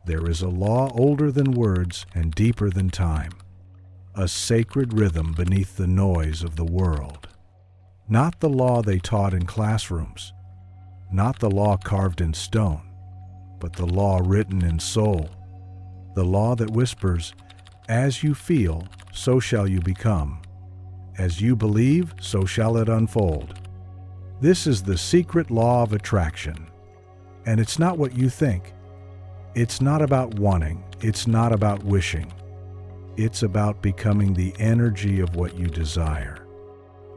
there is a law older than words and deeper than time, a sacred rhythm beneath the noise of the world. Not the law they taught in classrooms, not the law carved in stone, but the law written in soul, the law that whispers, "As you feel, so shall you become. As you believe, so shall it unfold." This is the secret law of attraction. And it's not what you think. It's not about wanting. It's not about wishing. It's about becoming the energy of what you desire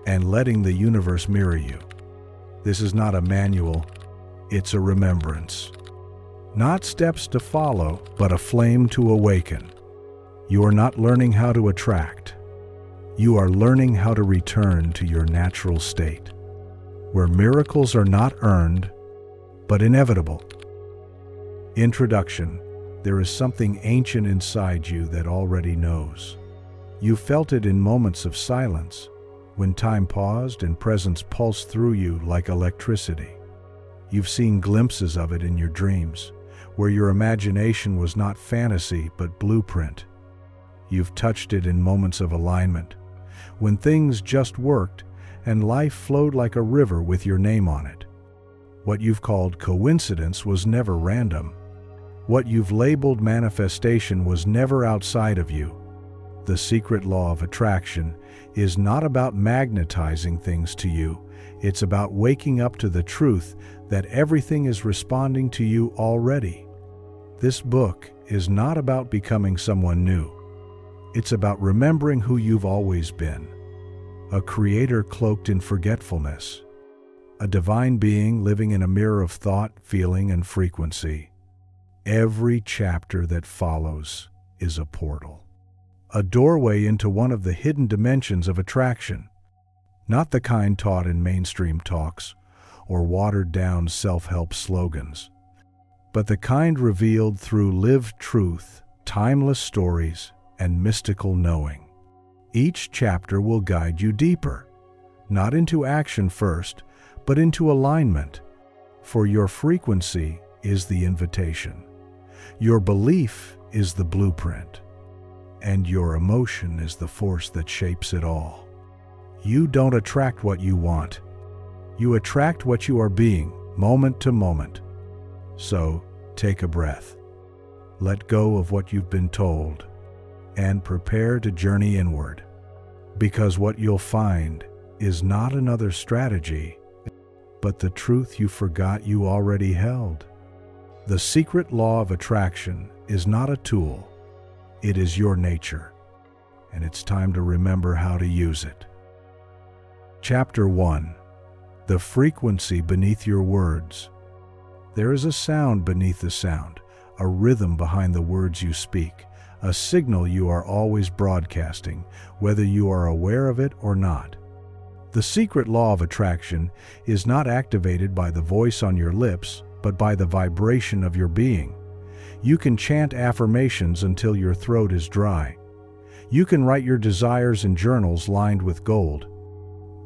and letting the universe mirror you. This is not a manual. It's a remembrance. Not steps to follow, but a flame to awaken. You are not learning how to attract. You are learning how to return to your natural state, where miracles are not earned, but inevitable. Introduction. There is something ancient inside you that already knows. You felt it in moments of silence, when time paused and presence pulsed through you like electricity. You've seen glimpses of it in your dreams, where your imagination was not fantasy but blueprint. You've touched it in moments of alignment, when things just worked and life flowed like a river with your name on it. What you've called coincidence was never random. What you've labeled manifestation was never outside of you. The secret law of attraction is not about magnetizing things to you. It's about waking up to the truth that everything is responding to you already. This book is not about becoming someone new. It's about remembering who you've always been. A creator cloaked in forgetfulness. A divine being living in a mirror of thought, feeling, and frequency. Every chapter that follows is a portal. A doorway into one of the hidden dimensions of attraction. Not the kind taught in mainstream talks or watered-down self-help slogans, but the kind revealed through lived truth, timeless stories, and mystical knowing. Each chapter will guide you deeper, not into action first, but into alignment. For your frequency is the invitation. Your belief is the blueprint. And your emotion is the force that shapes it all. You don't attract what you want. You attract what you are being, moment to moment. So, take a breath. Let go of what you've been told, and prepare to journey inward. Because what you'll find is not another strategy, but the truth you forgot you already held. The secret law of attraction is not a tool. It is your nature, and it's time to remember how to use it. Chapter 1. The frequency beneath your words. There is a sound beneath the sound, a rhythm behind the words you speak, a signal you are always broadcasting, whether you are aware of it or not. The secret law of attraction is not activated by the voice on your lips, but by the vibration of your being. You can chant affirmations until your throat is dry. You can write your desires in journals lined with gold.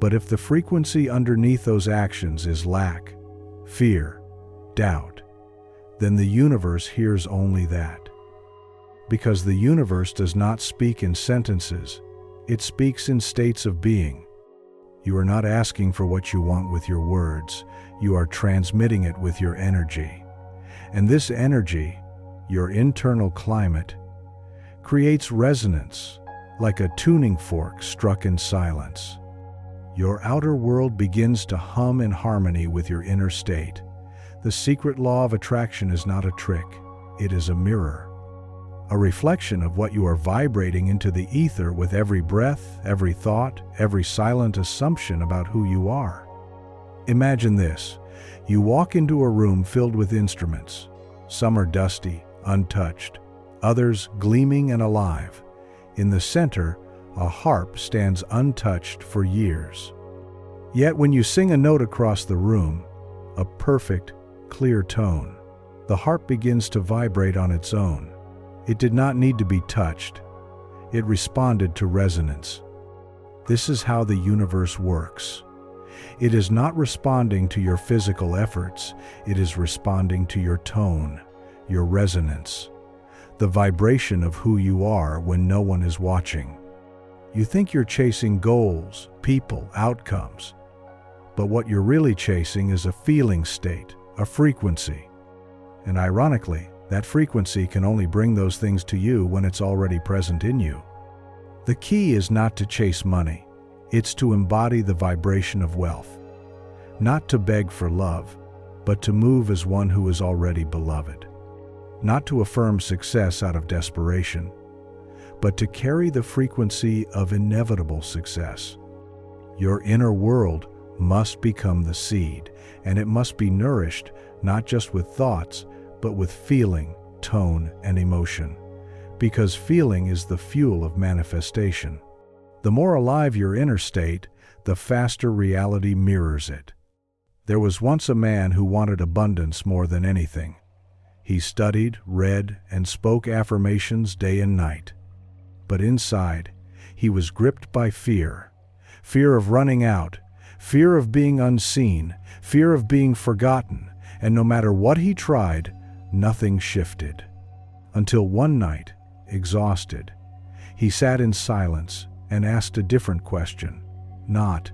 But if the frequency underneath those actions is lack, fear, doubt, then the universe hears only that. Because the universe does not speak in sentences, it speaks in states of being. You are not asking for what you want with your words, you are transmitting it with your energy. And this energy, your internal climate, creates resonance, like a tuning fork struck in silence. Your outer world begins to hum in harmony with your inner state. The secret law of attraction is not a trick, it is a mirror. A reflection of what you are vibrating into the ether with every breath, every thought, every silent assumption about who you are. Imagine this. You walk into a room filled with instruments. Some are dusty, untouched, others gleaming and alive. In the center, a harp stands untouched for years. Yet when you sing a note across the room, a perfect, clear tone, the harp begins to vibrate on its own. It did not need to be touched. It responded to resonance. This is how the universe works. It is not responding to your physical efforts. It is responding to your tone, your resonance, the vibration of who you are when no one is watching. You think you're chasing goals, people, outcomes, but what you're really chasing is a feeling state, a frequency. And ironically, that frequency can only bring those things to you when it's already present in you. The key is not to chase money, it's to embody the vibration of wealth. Not to beg for love, but to move as one who is already beloved. Not to affirm success out of desperation, but to carry the frequency of inevitable success. Your inner world must become the seed, and it must be nourished not just with thoughts, but with feeling, tone, and emotion. Because feeling is the fuel of manifestation. The more alive your inner state, the faster reality mirrors it. There was once a man who wanted abundance more than anything. He studied, read, and spoke affirmations day and night. But inside, he was gripped by fear. Fear of running out, fear of being unseen, fear of being forgotten, and no matter what he tried, nothing shifted. Until one night, exhausted, he sat in silence and asked a different question. Not,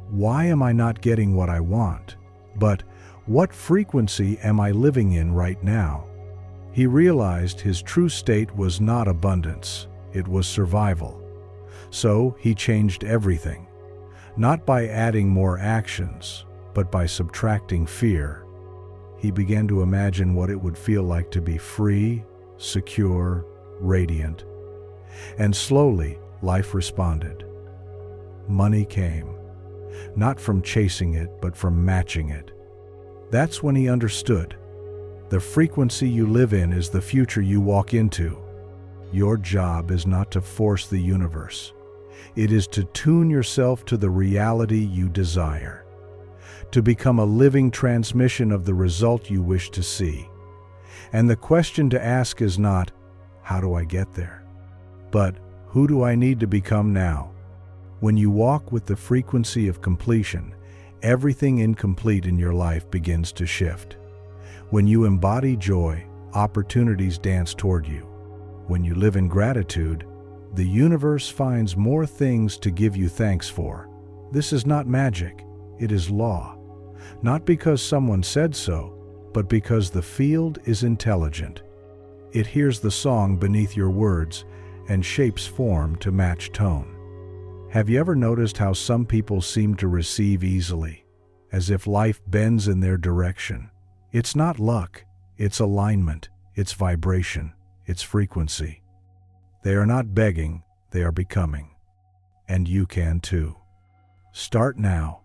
why am I not getting what I want? But, what frequency am I living in right now? He realized his true state was not abundance, it was survival. So he changed everything, not by adding more actions, but by subtracting fear. He began to imagine what it would feel like to be free, secure, radiant. And slowly, life responded. Money came, not from chasing it, but from matching it. That's when he understood. The frequency you live in is the future you walk into. Your job is not to force the universe. It is to tune yourself to the reality you desire, to become a living transmission of the result you wish to see. And the question to ask is not, how do I get there? But, who do I need to become now? When you walk with the frequency of completion, everything incomplete in your life begins to shift. When you embody joy, opportunities dance toward you. When you live in gratitude, the universe finds more things to give you thanks for. This is not magic, it is law. Not because someone said so, but because the field is intelligent. It hears the song beneath your words and shapes form to match tone. Have you ever noticed how some people seem to receive easily, as if life bends in their direction? It's not luck, it's alignment, it's vibration, it's frequency. They are not begging, they are becoming. And you can too. Start now,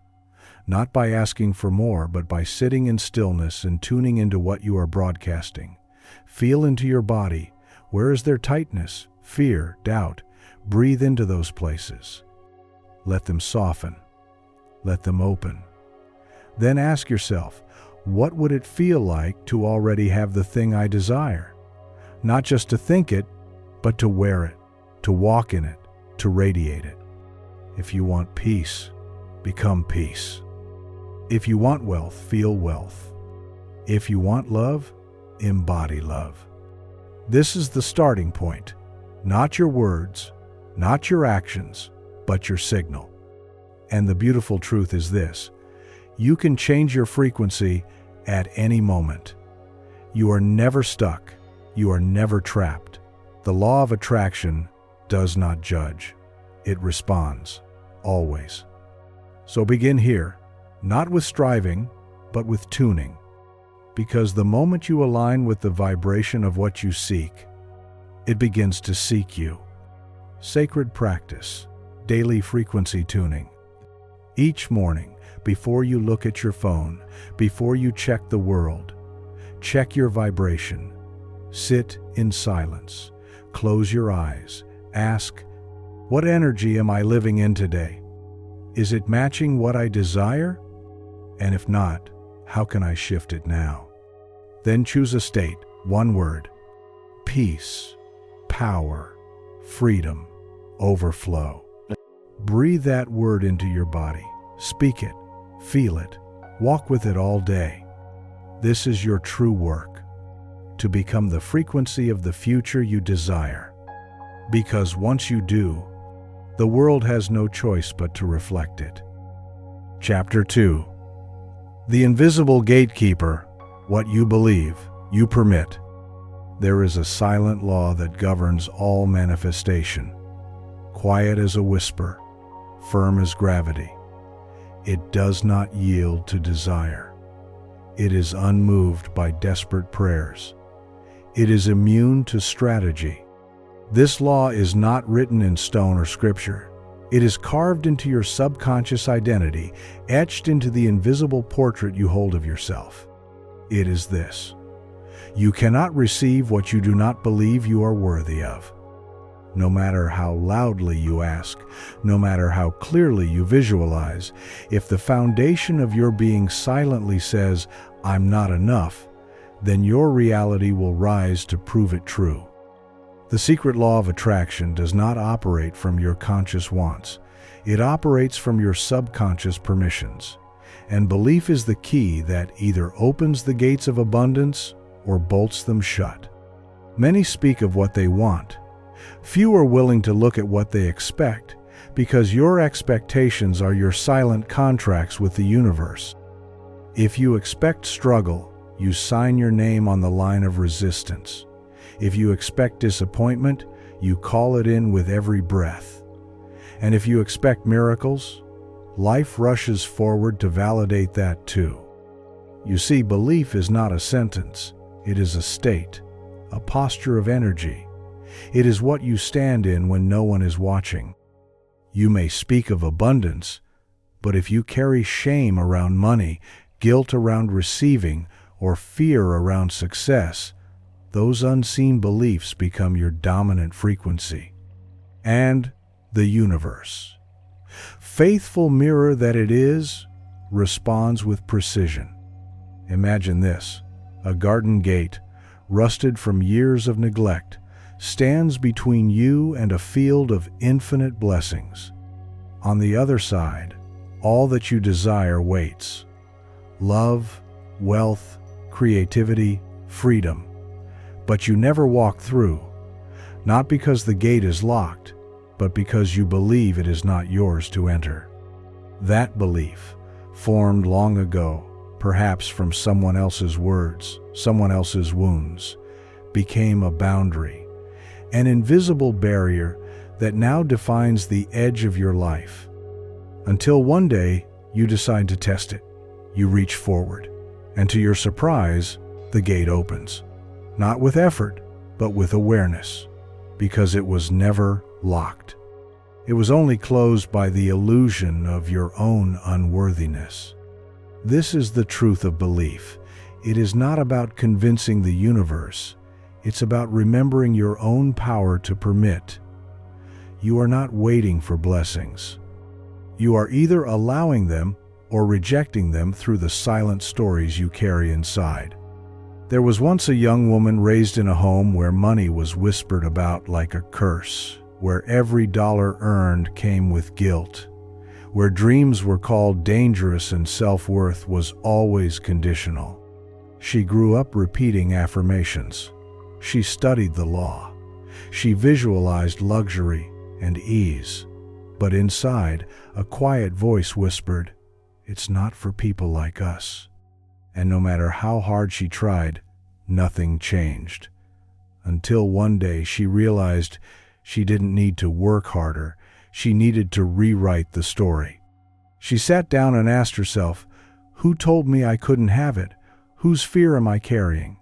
not by asking for more, but by sitting in stillness and tuning into what you are broadcasting. Feel into your body. Where is there tightness, fear, doubt? Breathe into those places. Let them soften. Let them open. Then ask yourself, what would it feel like to already have the thing I desire? Not just to think it, but to wear it, to walk in it, to radiate it. If you want peace, become peace. If you want wealth, feel wealth. If you want love, embody love. This is the starting point. Not your words, not your actions, but your signal. And the beautiful truth is this: you can change your frequency at any moment. You are never stuck. You are never trapped. The law of attraction does not judge. It responds, always. So begin here, not with striving, but with tuning. Because the moment you align with the vibration of what you seek, it begins to seek you. Sacred practice, daily frequency tuning. Each morning, before you look at your phone, before you check the world, check your vibration. Sit in silence. Close your eyes. Ask, what energy am I living in today? Is it matching what I desire? And if not, how can I shift it now? Then choose a state, one word: peace, power, freedom, overflow. Breathe that word into your body. Speak it, feel it, walk with it all day. This is your true work. to become the frequency of the future you desire. Because once you do, the world has no choice but to reflect it. Chapter 2. The Invisible Gatekeeper. What you believe, you permit. There is a silent law that governs all manifestation. Quiet as a whisper, firm as gravity. It does not yield to desire. It is unmoved by desperate prayers. It is immune to strategy. This law is not written in stone or scripture. It is carved into your subconscious identity, etched into the invisible portrait you hold of yourself. It is this: you cannot receive what you do not believe you are worthy of. No matter how loudly you ask, no matter how clearly you visualize, if the foundation of your being silently says, "I'm not enough," then your reality will rise to prove it true. The secret law of attraction does not operate from your conscious wants. It operates from your subconscious permissions. And belief is the key that either opens the gates of abundance or bolts them shut. Many speak of what they want. Few are willing to look at what they expect, because your expectations are your silent contracts with the universe. If you expect struggle, you sign your name on the line of resistance. If you expect disappointment, you call it in with every breath. And if you expect miracles, life rushes forward to validate that too. You see, belief is not a sentence. It is a state, a posture of energy. It is what you stand in when no one is watching. You may speak of abundance, but if you carry shame around money, guilt around receiving, or fear around success, those unseen beliefs become your dominant frequency. And the universe, faithful mirror that it is, responds with precision. Imagine this: a garden gate, rusted from years of neglect, stands between you and a field of infinite blessings. On the other side, all that you desire waits: love, wealth, creativity, freedom. But you never walk through, not because the gate is locked, but because you believe it is not yours to enter. That belief, formed long ago, perhaps from someone else's words, someone else's wounds, became a boundary, an invisible barrier that now defines the edge of your life. Until one day, you decide to test it. You reach forward, and to your surprise, the gate opens. Not with effort, but with awareness, because it was never locked. It was only closed by the illusion of your own unworthiness. This is the truth of belief. It is not about convincing the universe. It's about remembering your own power to permit. You are not waiting for blessings. You are either allowing them or rejecting them through the silent stories you carry inside. There was once a young woman raised in a home where money was whispered about like a curse, where every dollar earned came with guilt, where dreams were called dangerous and self-worth was always conditional. She grew up repeating affirmations. She studied the law. She visualized luxury and ease. But inside, a quiet voice whispered, "It's not for people like us." And no matter how hard she tried, nothing changed. Until one day she realized she didn't need to work harder, she needed to rewrite the story. She sat down and asked herself, who told me I couldn't have it? Whose fear am I carrying?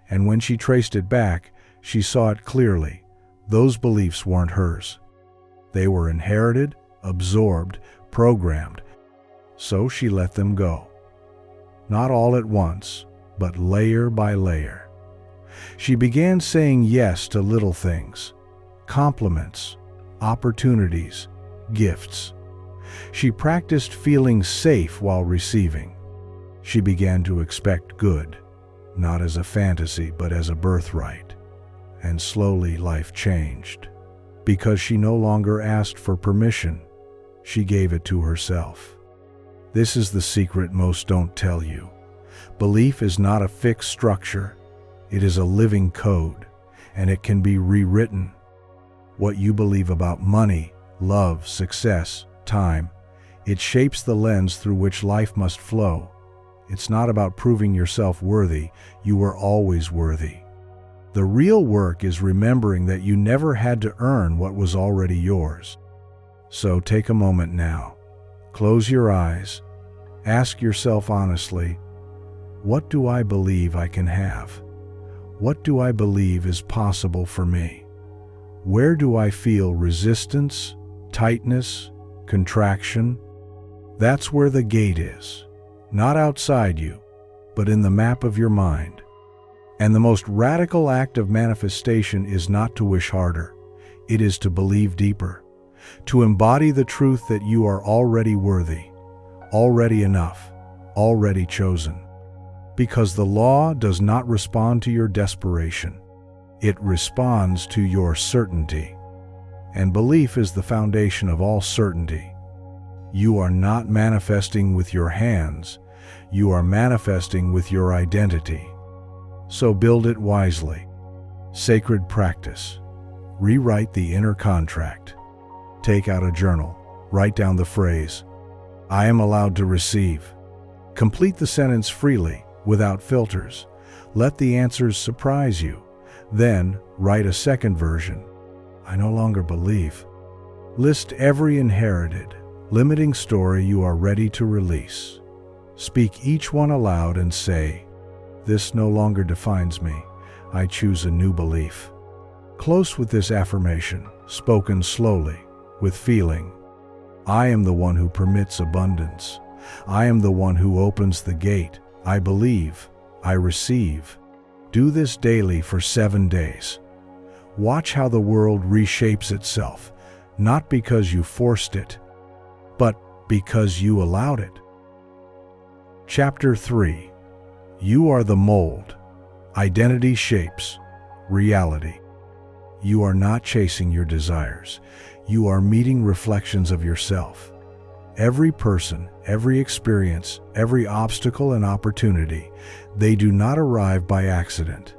And when she traced it back, she saw it clearly. Those beliefs weren't hers. They were inherited, absorbed, programmed. So she let them go. Not all at once, but layer by layer. She began saying yes to little things, compliments, opportunities, gifts. She practiced feeling safe while receiving. She began to expect good, not as a fantasy, but as a birthright. And slowly life changed. Because she no longer asked for permission, she gave it to herself. This is the secret most don't tell you. Belief is not a fixed structure. It is a living code, and it can be rewritten. What you believe about money, love, success, time, it shapes the lens through which life must flow. It's not about proving yourself worthy. You were always worthy. The real work is remembering that you never had to earn what was already yours. So take a moment now. Close your eyes. Ask yourself honestly, what do I believe I can have? What do I believe is possible for me? Where do I feel resistance, tightness, contraction? That's where the gate is. Not outside you, but in the map of your mind. And the most radical act of manifestation is not to wish harder. It is to believe deeper, to embody the truth that you are already worthy, already enough, already chosen. Because the law does not respond to your desperation. It responds to your certainty. And belief is the foundation of all certainty. You are not manifesting with your hands. You are manifesting with your identity. So build it wisely. Sacred practice. Rewrite the inner contract. Take out a journal. Write down the phrase, I am allowed to receive. Complete the sentence freely, without filters. Let the answers surprise you. Then, write a second version. I no longer believe. List every inherited, limiting story you are ready to release. Speak each one aloud and say, this no longer defines me. I choose a new belief. Close with this affirmation, spoken slowly, with feeling. I am the one who permits abundance. I am the one who opens the gate. I believe. I receive. Do this daily for 7 days. Watch how the world reshapes itself, not because you forced it, but because you allowed it. Chapter 3. You are the mold. Identity shapes reality. You are not chasing your desires. You are meeting reflections of yourself. Every person, every experience, every obstacle and opportunity, they do not arrive by accident.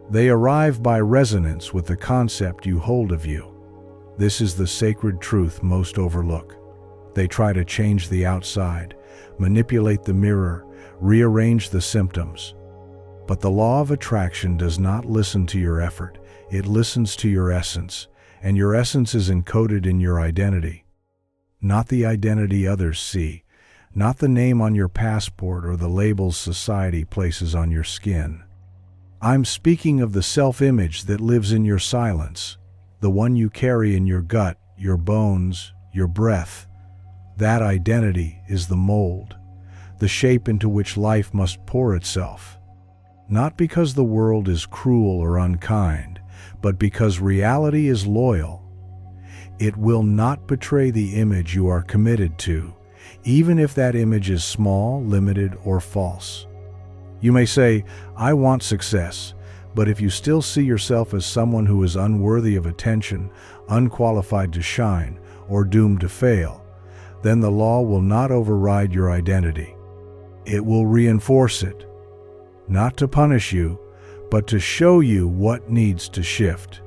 They arrive by resonance with the concept you hold of you. This is the sacred truth most overlook. They try to change the outside, manipulate the mirror, rearrange the symptoms. But the law of attraction does not listen to your effort. It listens to your essence, and your essence is encoded in your identity. Not the identity others see, not the name on your passport or the labels society places on your skin. I'm speaking of the self-image that lives in your silence, the one you carry in your gut, your bones, your breath. That identity is the mold, the shape into which life must pour itself. Not because the world is cruel or unkind, but because reality is loyal. It will not betray the image you are committed to, even if that image is small, limited, or false. You may say, I want success, but if you still see yourself as someone who is unworthy of attention, unqualified to shine, or doomed to fail, then the law will not override your identity. It will reinforce it, not to punish you, but to show you what needs to shift.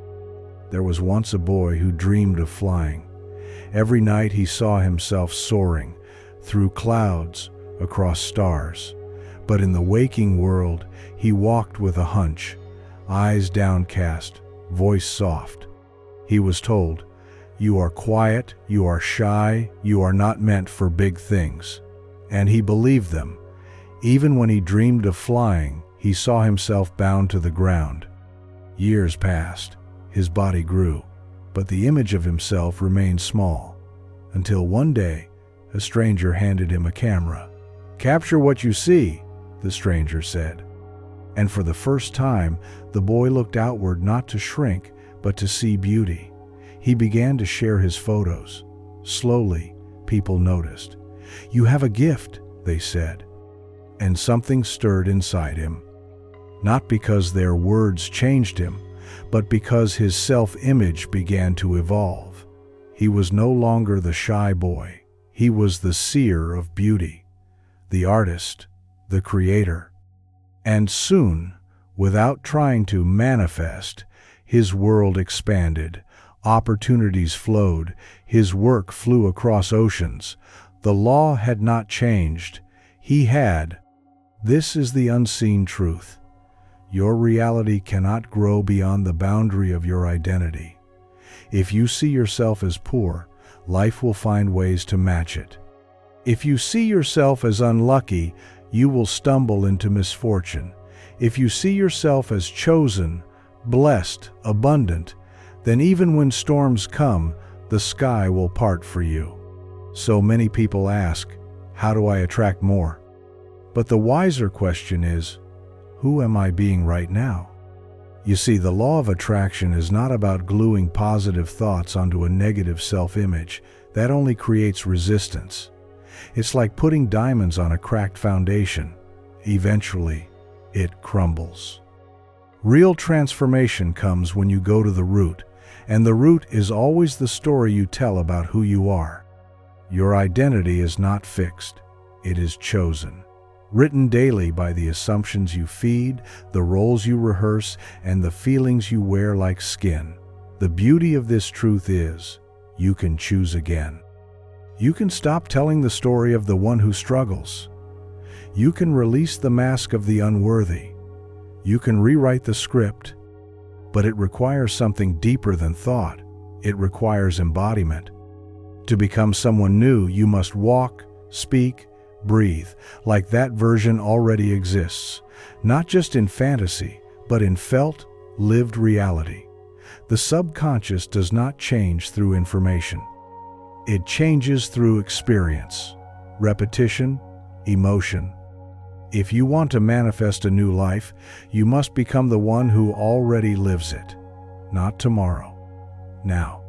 There was once a boy who dreamed of flying. Every night he saw himself soaring, through clouds, across stars. But in the waking world, he walked with a hunch, eyes downcast, voice soft. He was told, you are quiet, you are shy, you are not meant for big things. And he believed them. Even when he dreamed of flying, he saw himself bound to the ground. Years passed. His body grew, but the image of himself remained small, until one day, a stranger handed him a camera. Capture what you see, the stranger said. And for the first time, the boy looked outward not to shrink, but to see beauty. He began to share his photos. Slowly, people noticed. You have a gift, they said. And something stirred inside him. Not because their words changed him, but because his self-image began to evolve. He was no longer the shy boy. He was the seer of beauty, the artist, the creator. And soon, Without trying to manifest, his world expanded. Opportunities flowed. His work flew across oceans. The law had not changed. He had. This is the unseen truth. Your reality cannot grow beyond the boundary of your identity. If you see yourself as poor, life will find ways to match it. If you see yourself as unlucky, you will stumble into misfortune. If you see yourself as chosen, blessed, abundant, then even when storms come, the sky will part for you. So many people ask, how do I attract more? But the wiser question is, who am I being right now? You see, the law of attraction is not about gluing positive thoughts onto a negative self-image. That only creates resistance. It's like putting diamonds on a cracked foundation. Eventually, it crumbles. Real transformation comes when you go to the root, and the root is always the story you tell about who you are. Your identity is not fixed. It is chosen. Written daily by the assumptions you feed, the roles you rehearse, and the feelings you wear like skin. The beauty of this truth is, you can choose again. You can stop telling the story of the one who struggles. You can release the mask of the unworthy. You can rewrite the script, but it requires something deeper than thought. It requires embodiment. To become someone new, you must walk, speak, breathe, like that version already exists, not just in fantasy, but in felt, lived reality. The subconscious does not change through information. It changes through experience, repetition, emotion. If you want to manifest a new life, you must become the one who already lives it. Not tomorrow, now.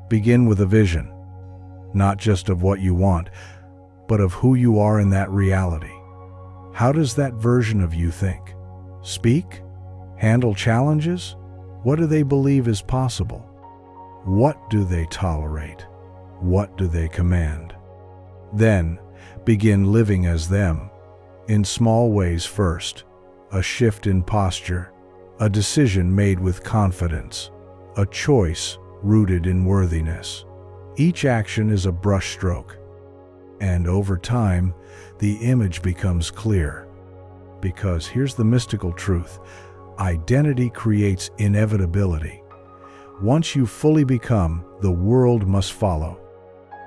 Begin with a vision, not just of what you want, but of who you are in that reality. How does that version of you think? Speak? Handle challenges? What do they believe is possible? What do they tolerate? What do they command? Then, begin living as them, in small ways first. A shift in posture, a decision made with confidence, a choice rooted in worthiness. Each action is a brushstroke, and over time, the image becomes clear. Because here's the mystical truth: identity creates inevitability. Once you fully become, the world must follow.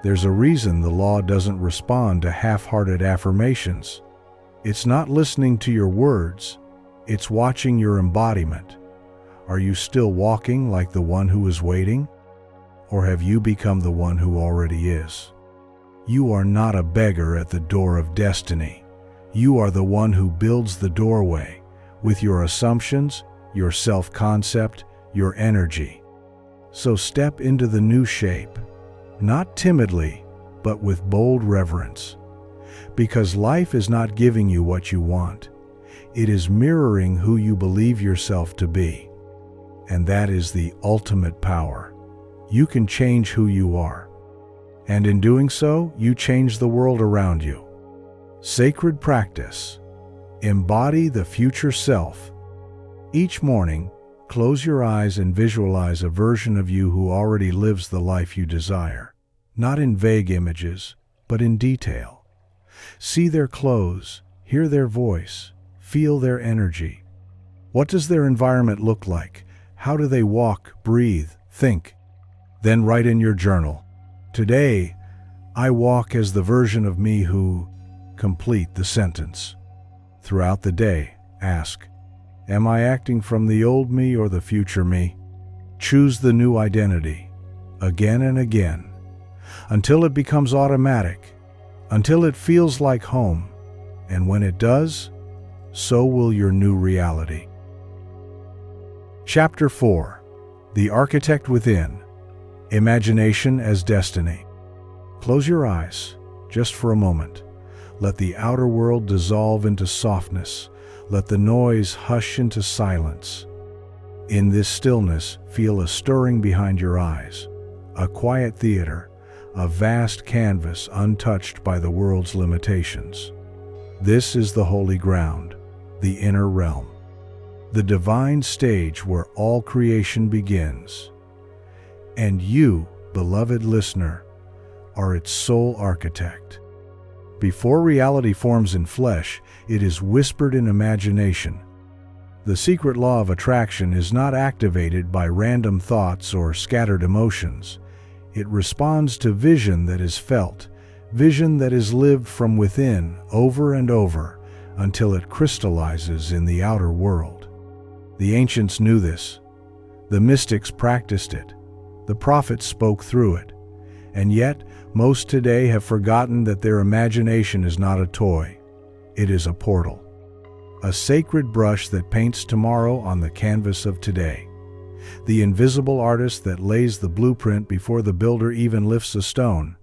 There's a reason the law doesn't respond to half-hearted affirmations. It's not listening to your words, it's watching your embodiment. Are you still walking like the one who is waiting? Or have you become the one who already is? You are not a beggar at the door of destiny. You are the one who builds the doorway with your assumptions, your self-concept, your energy. So step into the new shape, not timidly, but with bold reverence. Because life is not giving you what you want. It is mirroring who you believe yourself to be. And that is the ultimate power. You can change who you are. And in doing so, you change the world around you. Sacred practice. Embody the future self. Each morning, close your eyes and visualize a version of you who already lives the life you desire. Not in vague images, but in detail. See their clothes, hear their voice, feel their energy. What does their environment look like? How do they walk, breathe, think? Then write in your journal, "Today, I walk as the version of me who..." Complete the sentence. Throughout the day, ask, am I acting from the old me or the future me? Choose the new identity, again and again, until it becomes automatic, until it feels like home. And when it does, so will your new reality. Chapter 4. The Architect Within. Imagination as Destiny. Close your eyes, just for a moment. Let the outer world dissolve into softness. Let the noise hush into silence. In this stillness, feel a stirring behind your eyes. A quiet theater, a vast canvas untouched by the world's limitations. This is the holy ground, the inner realm. the divine stage where all creation begins. And you, beloved listener, are its sole architect. Before reality forms in flesh, it is whispered in imagination. The secret law of attraction is not activated by random thoughts or scattered emotions. It responds to vision that is felt, vision that is lived from within over and over until it crystallizes in the outer world. The ancients knew this. The mystics practiced it. The prophets spoke through it. And yet, most today have forgotten that their imagination is not a toy. It is a portal. A sacred brush that paints tomorrow on the canvas of today. The invisible artist that lays the blueprint before the builder even lifts a stone.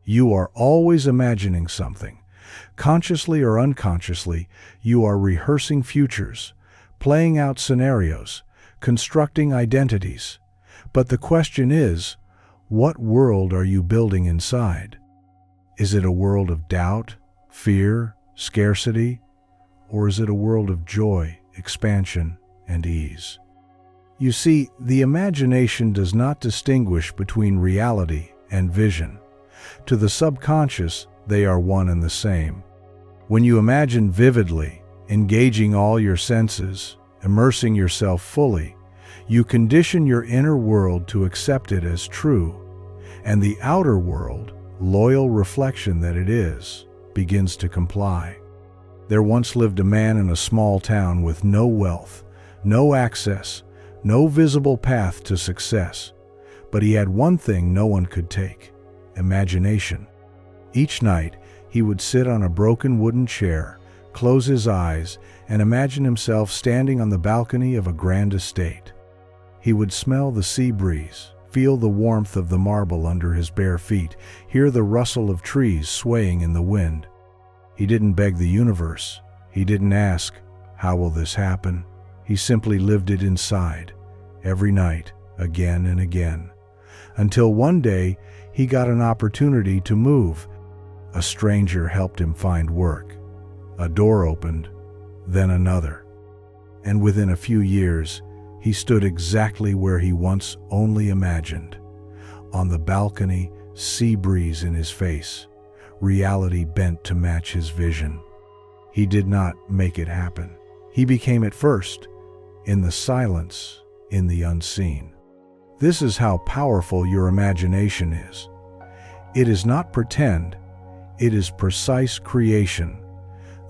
You are always imagining something. Consciously or unconsciously, you are rehearsing futures, playing out scenarios, constructing identities. But the question is, what world are you building inside? Is it a world of doubt, fear, scarcity? Or is it a world of joy, expansion, and ease? You see, the imagination does not distinguish between reality and vision. To the subconscious, they are one and the same. When you imagine vividly, engaging all your senses, immersing yourself fully, you condition your inner world to accept it as true, and the outer world, loyal reflection that it is, begins to comply. There once lived a man in a small town with no wealth, no access, no visible path to success. But he had one thing no one could take: imagination. Each night, he would sit on a broken wooden chair, close his eyes, and imagine himself standing on the balcony of a grand estate. He would smell the sea breeze, feel the warmth of the marble under his bare feet, hear the rustle of trees swaying in the wind. He didn't beg the universe. He didn't ask, "How will this happen?" He simply lived it inside, every night, again and again. Until one day, he got an opportunity to move. A stranger helped him find work. A door opened, then another. And within a few years, he stood exactly where he once only imagined. On the balcony, sea breeze in his face, reality bent to match his vision. He did not make it happen. He became it first, in the silence, in the unseen. This is how powerful your imagination is. It is not pretend, it is precise creation.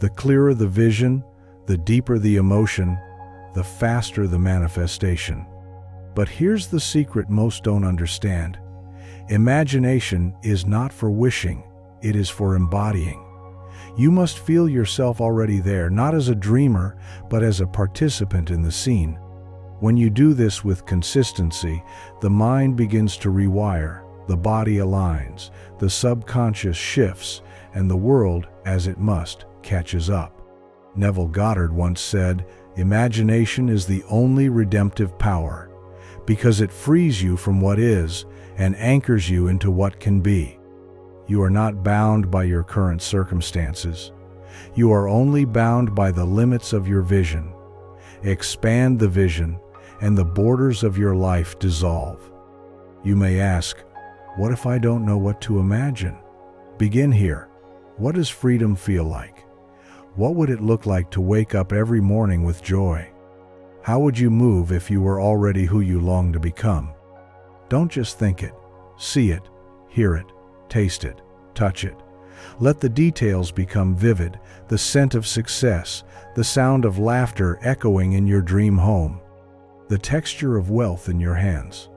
The clearer the vision, the deeper the emotion, the faster the manifestation. But here's the secret most don't understand. Imagination is not for wishing, it is for embodying. You must feel yourself already there, not as a dreamer, but as a participant in the scene. When you do this with consistency, the mind begins to rewire, the body aligns, the subconscious shifts, and the world, as it must, catches up. Neville Goddard once said, "Imagination is the only redemptive power, because it frees you from what is and anchors you into what can be." You are not bound by your current circumstances. You are only bound by the limits of your vision. Expand the vision, and the borders of your life dissolve. You may ask, what if I don't know what to imagine? Begin here. What does freedom feel like? What would it look like to wake up every morning with joy? How would you move if you were already who you long to become? Don't just think it. See it, hear it, taste it, touch it. Let the details become vivid, the scent of success, the sound of laughter echoing in your dream home, the texture of wealth in your hands.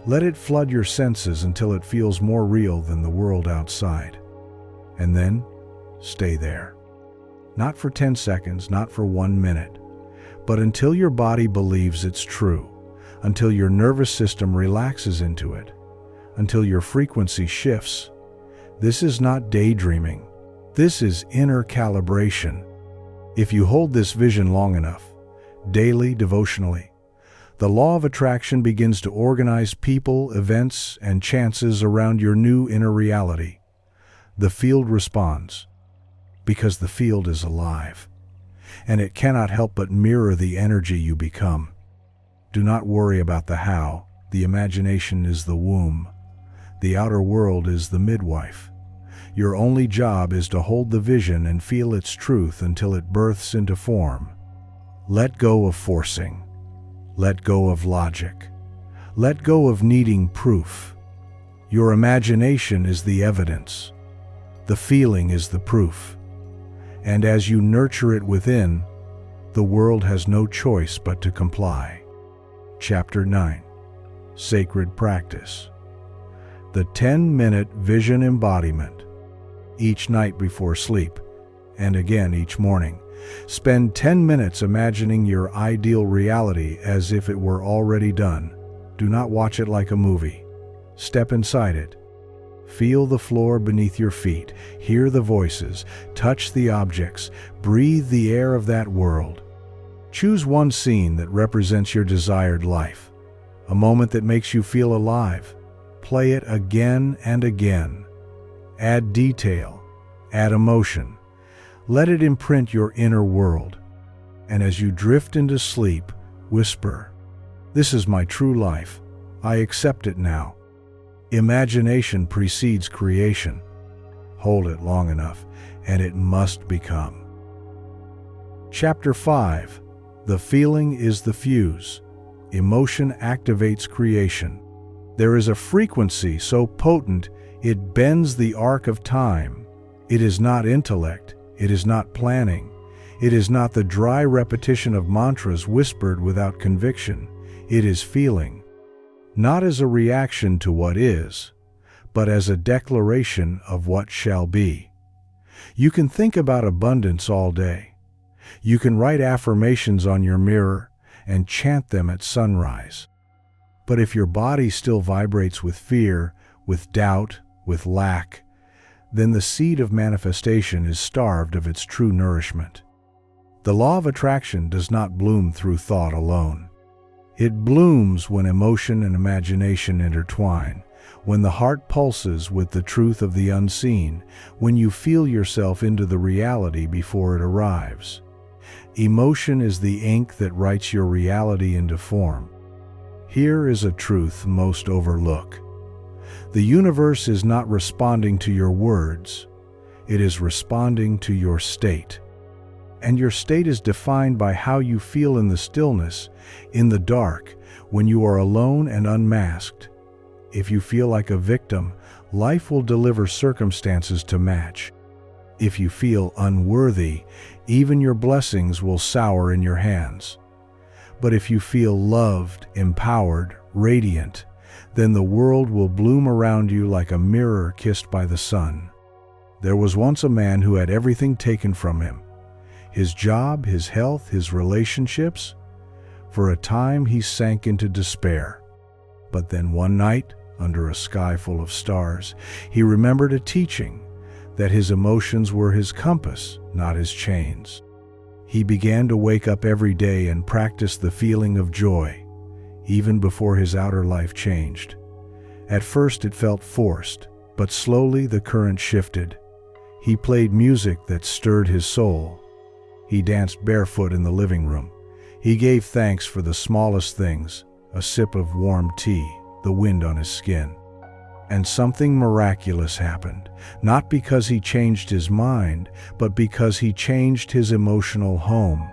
Let it flood your senses until it feels more real than the world outside. And then, stay there. Not for 10 seconds, not for 1 minute, but until your body believes it's true, until your nervous system relaxes into it, until your frequency shifts. This is not daydreaming. This is inner calibration. If you hold this vision long enough, daily, devotionally, the law of attraction begins to organize people, events, and chances around your new inner reality. The field responds, because the field is alive. and it cannot help but mirror the energy you become. Do not worry about the how. The imagination is the womb. The outer world is the midwife. Your only job is to hold the vision and feel its truth until it births into form. Let go of forcing. Let go of logic. Let go of needing proof. Your imagination is the evidence. The feeling is the proof. And as you nurture it within, the world has no choice but to comply. Chapter 9. Sacred Practice. The 10-minute vision embodiment. Each night before sleep, and again each morning, spend 10 minutes imagining your ideal reality as if it were already done. Do not watch it like a movie. Step inside it. Feel the floor beneath your feet, hear the voices, touch the objects, breathe the air of that world. Choose one scene that represents your desired life, a moment that makes you feel alive. Play it again and again. Add detail, add emotion. Let it imprint your inner world. And as you drift into sleep, whisper, "This is my true life. I accept it now." Imagination precedes creation. Hold it long enough, and it must become. Chapter 5. The feeling is the fuse. Emotion activates creation. There is a frequency so potent it bends the arc of time. It is not intellect. It is not planning. It is not the dry repetition of mantras whispered without conviction. It is feeling. Not as a reaction to what is, but as a declaration of what shall be. You can think about abundance all day. You can write affirmations on your mirror and chant them at sunrise. But if your body still vibrates with fear, with doubt, with lack, then the seed of manifestation is starved of its true nourishment. The law of attraction does not bloom through thought alone. It blooms when emotion and imagination intertwine, when the heart pulses with the truth of the unseen, when you feel yourself into the reality before it arrives. Emotion is the ink that writes your reality into form. Here is a truth most overlook. The universe is not responding to your words. It is responding to your state. And your state is defined by how you feel in the stillness, in the dark, when you are alone and unmasked. If you feel like a victim, life will deliver circumstances to match. If you feel unworthy, even your blessings will sour in your hands. But if you feel loved, empowered, radiant, then the world will bloom around you like a mirror kissed by the sun. There was once a man who had everything taken from him. His job, his health, his relationships. For a time he sank into despair. But then one night, under a sky full of stars, he remembered a teaching that his emotions were his compass, not his chains. He began to wake up every day and practice the feeling of joy, even before his outer life changed. At first it felt forced, but slowly the current shifted. He played music that stirred his soul. He danced barefoot in the living room. He gave thanks for the smallest things, a sip of warm tea, the wind on his skin. And something miraculous happened, not because he changed his mind, but because he changed his emotional home.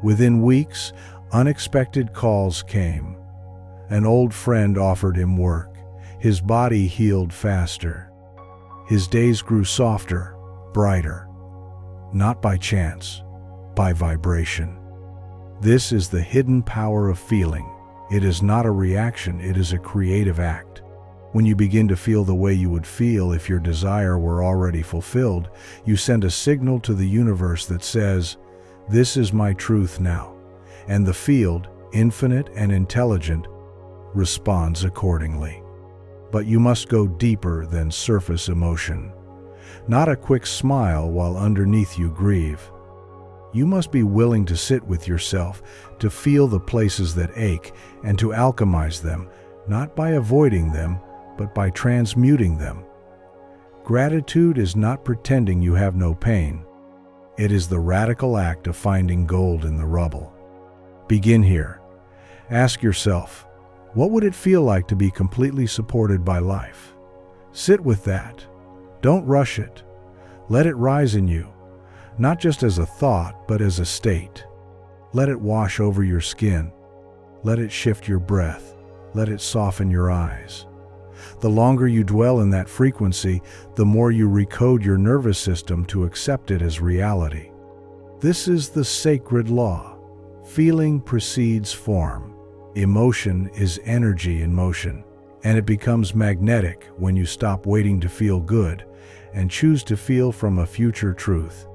Within weeks, unexpected calls came. An old friend offered him work. His body healed faster. His days grew softer, brighter. Not by chance, by vibration. This is the hidden power of feeling. It is not a reaction, it is a creative act. When you begin to feel the way you would feel if your desire were already fulfilled, you send a signal to the universe that says, "This is my truth now." And the field, infinite and intelligent, responds accordingly. But you must go deeper than surface emotion. Not a quick smile while underneath you grieve. You must be willing to sit with yourself, to feel the places that ache, and to alchemize them, not by avoiding them, but by transmuting them. Gratitude is not pretending you have no pain. It is the radical act of finding gold in the rubble. Begin here. Ask yourself, what would it feel like to be completely supported by life? Sit with that. Don't rush it. Let it rise in you, not just as a thought, but as a state. Let it wash over your skin. Let it shift your breath. Let it soften your eyes. The longer you dwell in that frequency, the more you recode your nervous system to accept it as reality. This is the sacred law. Feeling precedes form. Emotion is energy in motion, and it becomes magnetic when you stop waiting to feel good and choose to feel from a future truth.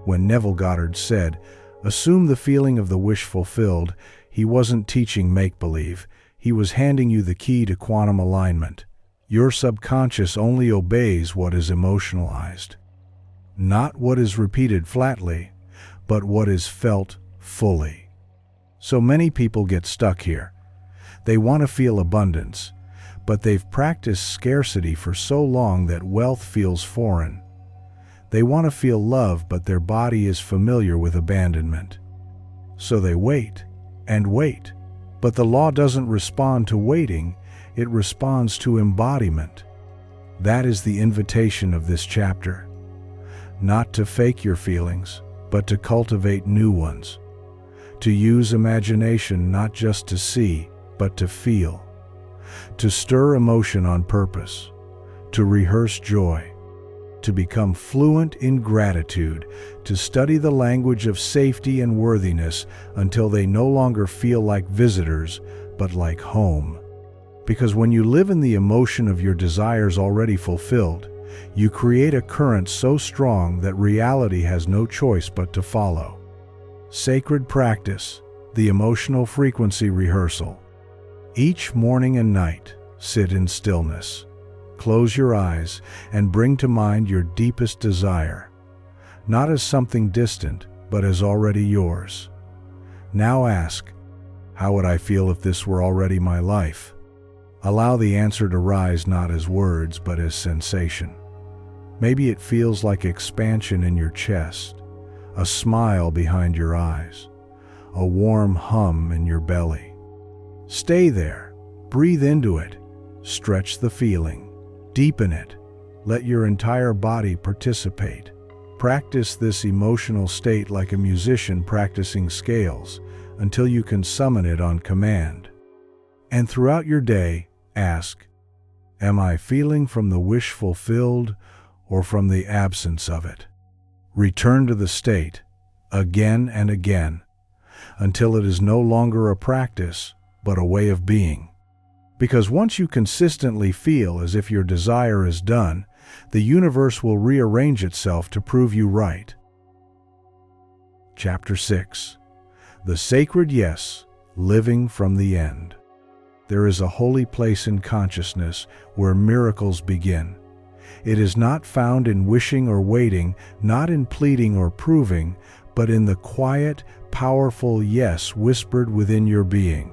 When Neville Goddard said, "Assume the feeling of the wish fulfilled," he wasn't teaching make-believe. He was handing you the key to quantum alignment. Your subconscious only obeys what is emotionalized. Not what is repeated flatly, but what is felt fully. So many people get stuck here. They want to feel abundance, but they've practiced scarcity for so long that wealth feels foreign. They want to feel love, but their body is familiar with abandonment. So they wait and wait. But the law doesn't respond to waiting, it responds to embodiment. That is the invitation of this chapter. Not to fake your feelings, but to cultivate new ones. To use imagination not just to see, but to feel. To stir emotion on purpose. To rehearse joy. To become fluent in gratitude, to study the language of safety and worthiness until they no longer feel like visitors, but like home. Because when you live in the emotion of your desires already fulfilled, you create a current so strong that reality has no choice but to follow. Sacred practice, the emotional frequency rehearsal. Each morning and night, sit in stillness. Close your eyes and bring to mind your deepest desire, not as something distant, but as already yours. Now ask, how would I feel if this were already my life? Allow the answer to rise not as words, but as sensation. Maybe it feels like expansion in your chest, a smile behind your eyes, a warm hum in your belly. Stay there, breathe into it, stretch the feeling. Deepen it. Let your entire body participate. Practice this emotional state like a musician practicing scales until you can summon it on command. And throughout your day, ask, am I feeling from the wish fulfilled or from the absence of it? Return to the state again and again until it is no longer a practice, but a way of being. Because once you consistently feel as if your desire is done, the universe will rearrange itself to prove you right. Chapter 6. The Sacred Yes, Living from the End. There is a holy place in consciousness where miracles begin. It is not found in wishing or waiting, not in pleading or proving, but in the quiet, powerful yes whispered within your being.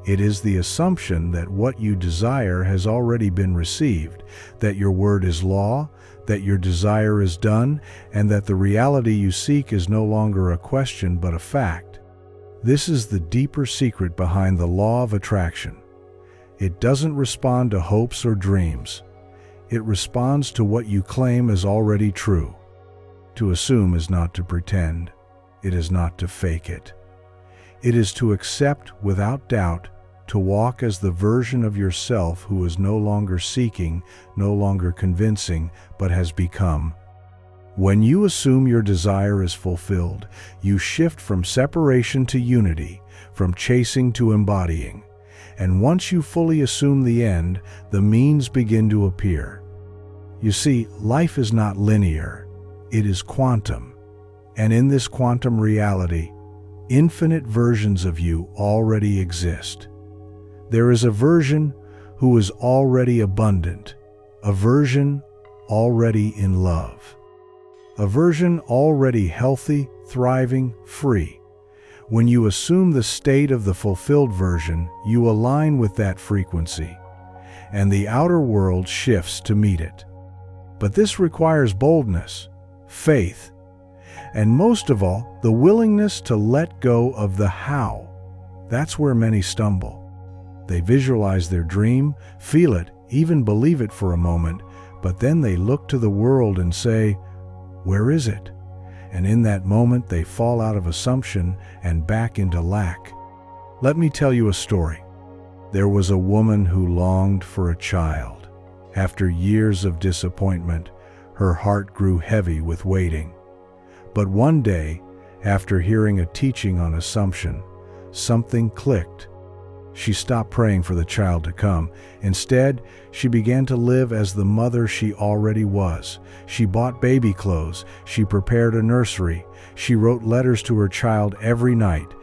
It is the assumption that what you desire has already been received, that your word is law, that your desire is done, and that the reality you seek is no longer a question but a fact. This is the deeper secret behind the law of attraction. It doesn't respond to hopes or dreams. It responds to what you claim is already true. To assume is not to pretend. It is not to fake it. It is to accept without doubt, to walk as the version of yourself who is no longer seeking, no longer convincing, but has become. When you assume your desire is fulfilled, you shift from separation to unity, from chasing to embodying. And once you fully assume the end, the means begin to appear. You see, life is not linear, it is quantum. And in this quantum reality, infinite versions of you already exist. There is a version who is already abundant, a version already in love, a version already healthy, thriving, free. When you assume the state of the fulfilled version, you align with that frequency, and the outer world shifts to meet it. But this requires boldness, faith, And most of all, the willingness to let go of the how. That's where many stumble. They visualize their dream, feel it, even believe it for a moment, but then they look to the world and say, "Where is it?" And in that moment, they fall out of assumption and back into lack. Let me tell you a story. There was a woman who longed for a child. After years of disappointment, her heart grew heavy with waiting. But one day, after hearing a teaching on assumption, something clicked. She stopped praying for the child to come. Instead, she began to live as the mother she already was. She bought baby clothes. She prepared a nursery. She wrote letters to her child every night,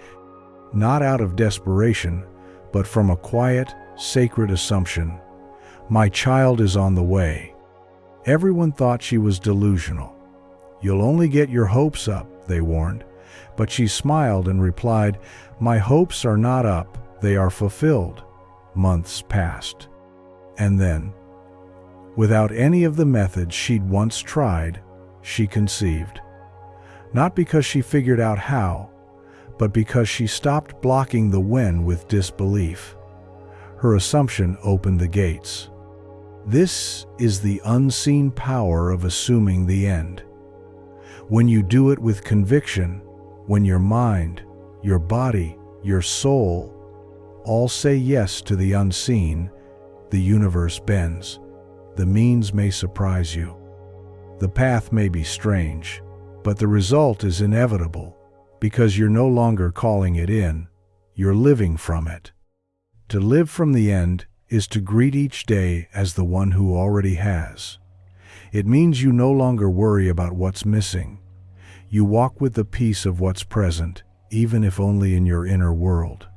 not out of desperation, but from a quiet, sacred assumption. My child is on the way. Everyone thought she was delusional. You'll only get your hopes up, they warned. But she smiled and replied, my hopes are not up, they are fulfilled. Months passed. And then, without any of the methods she'd once tried, she conceived. Not because she figured out how, but because she stopped blocking the when with disbelief. Her assumption opened the gates. This is the unseen power of assuming the end. When you do it with conviction, when your mind, your body, your soul all say yes to the unseen, the universe bends. The means may surprise you. The path may be strange, but the result is inevitable because you're no longer calling it in, you're living from it. To live from the end is to greet each day as the one who already has. It means you no longer worry about what's missing. You walk with the peace of what's present, even if only in your inner world.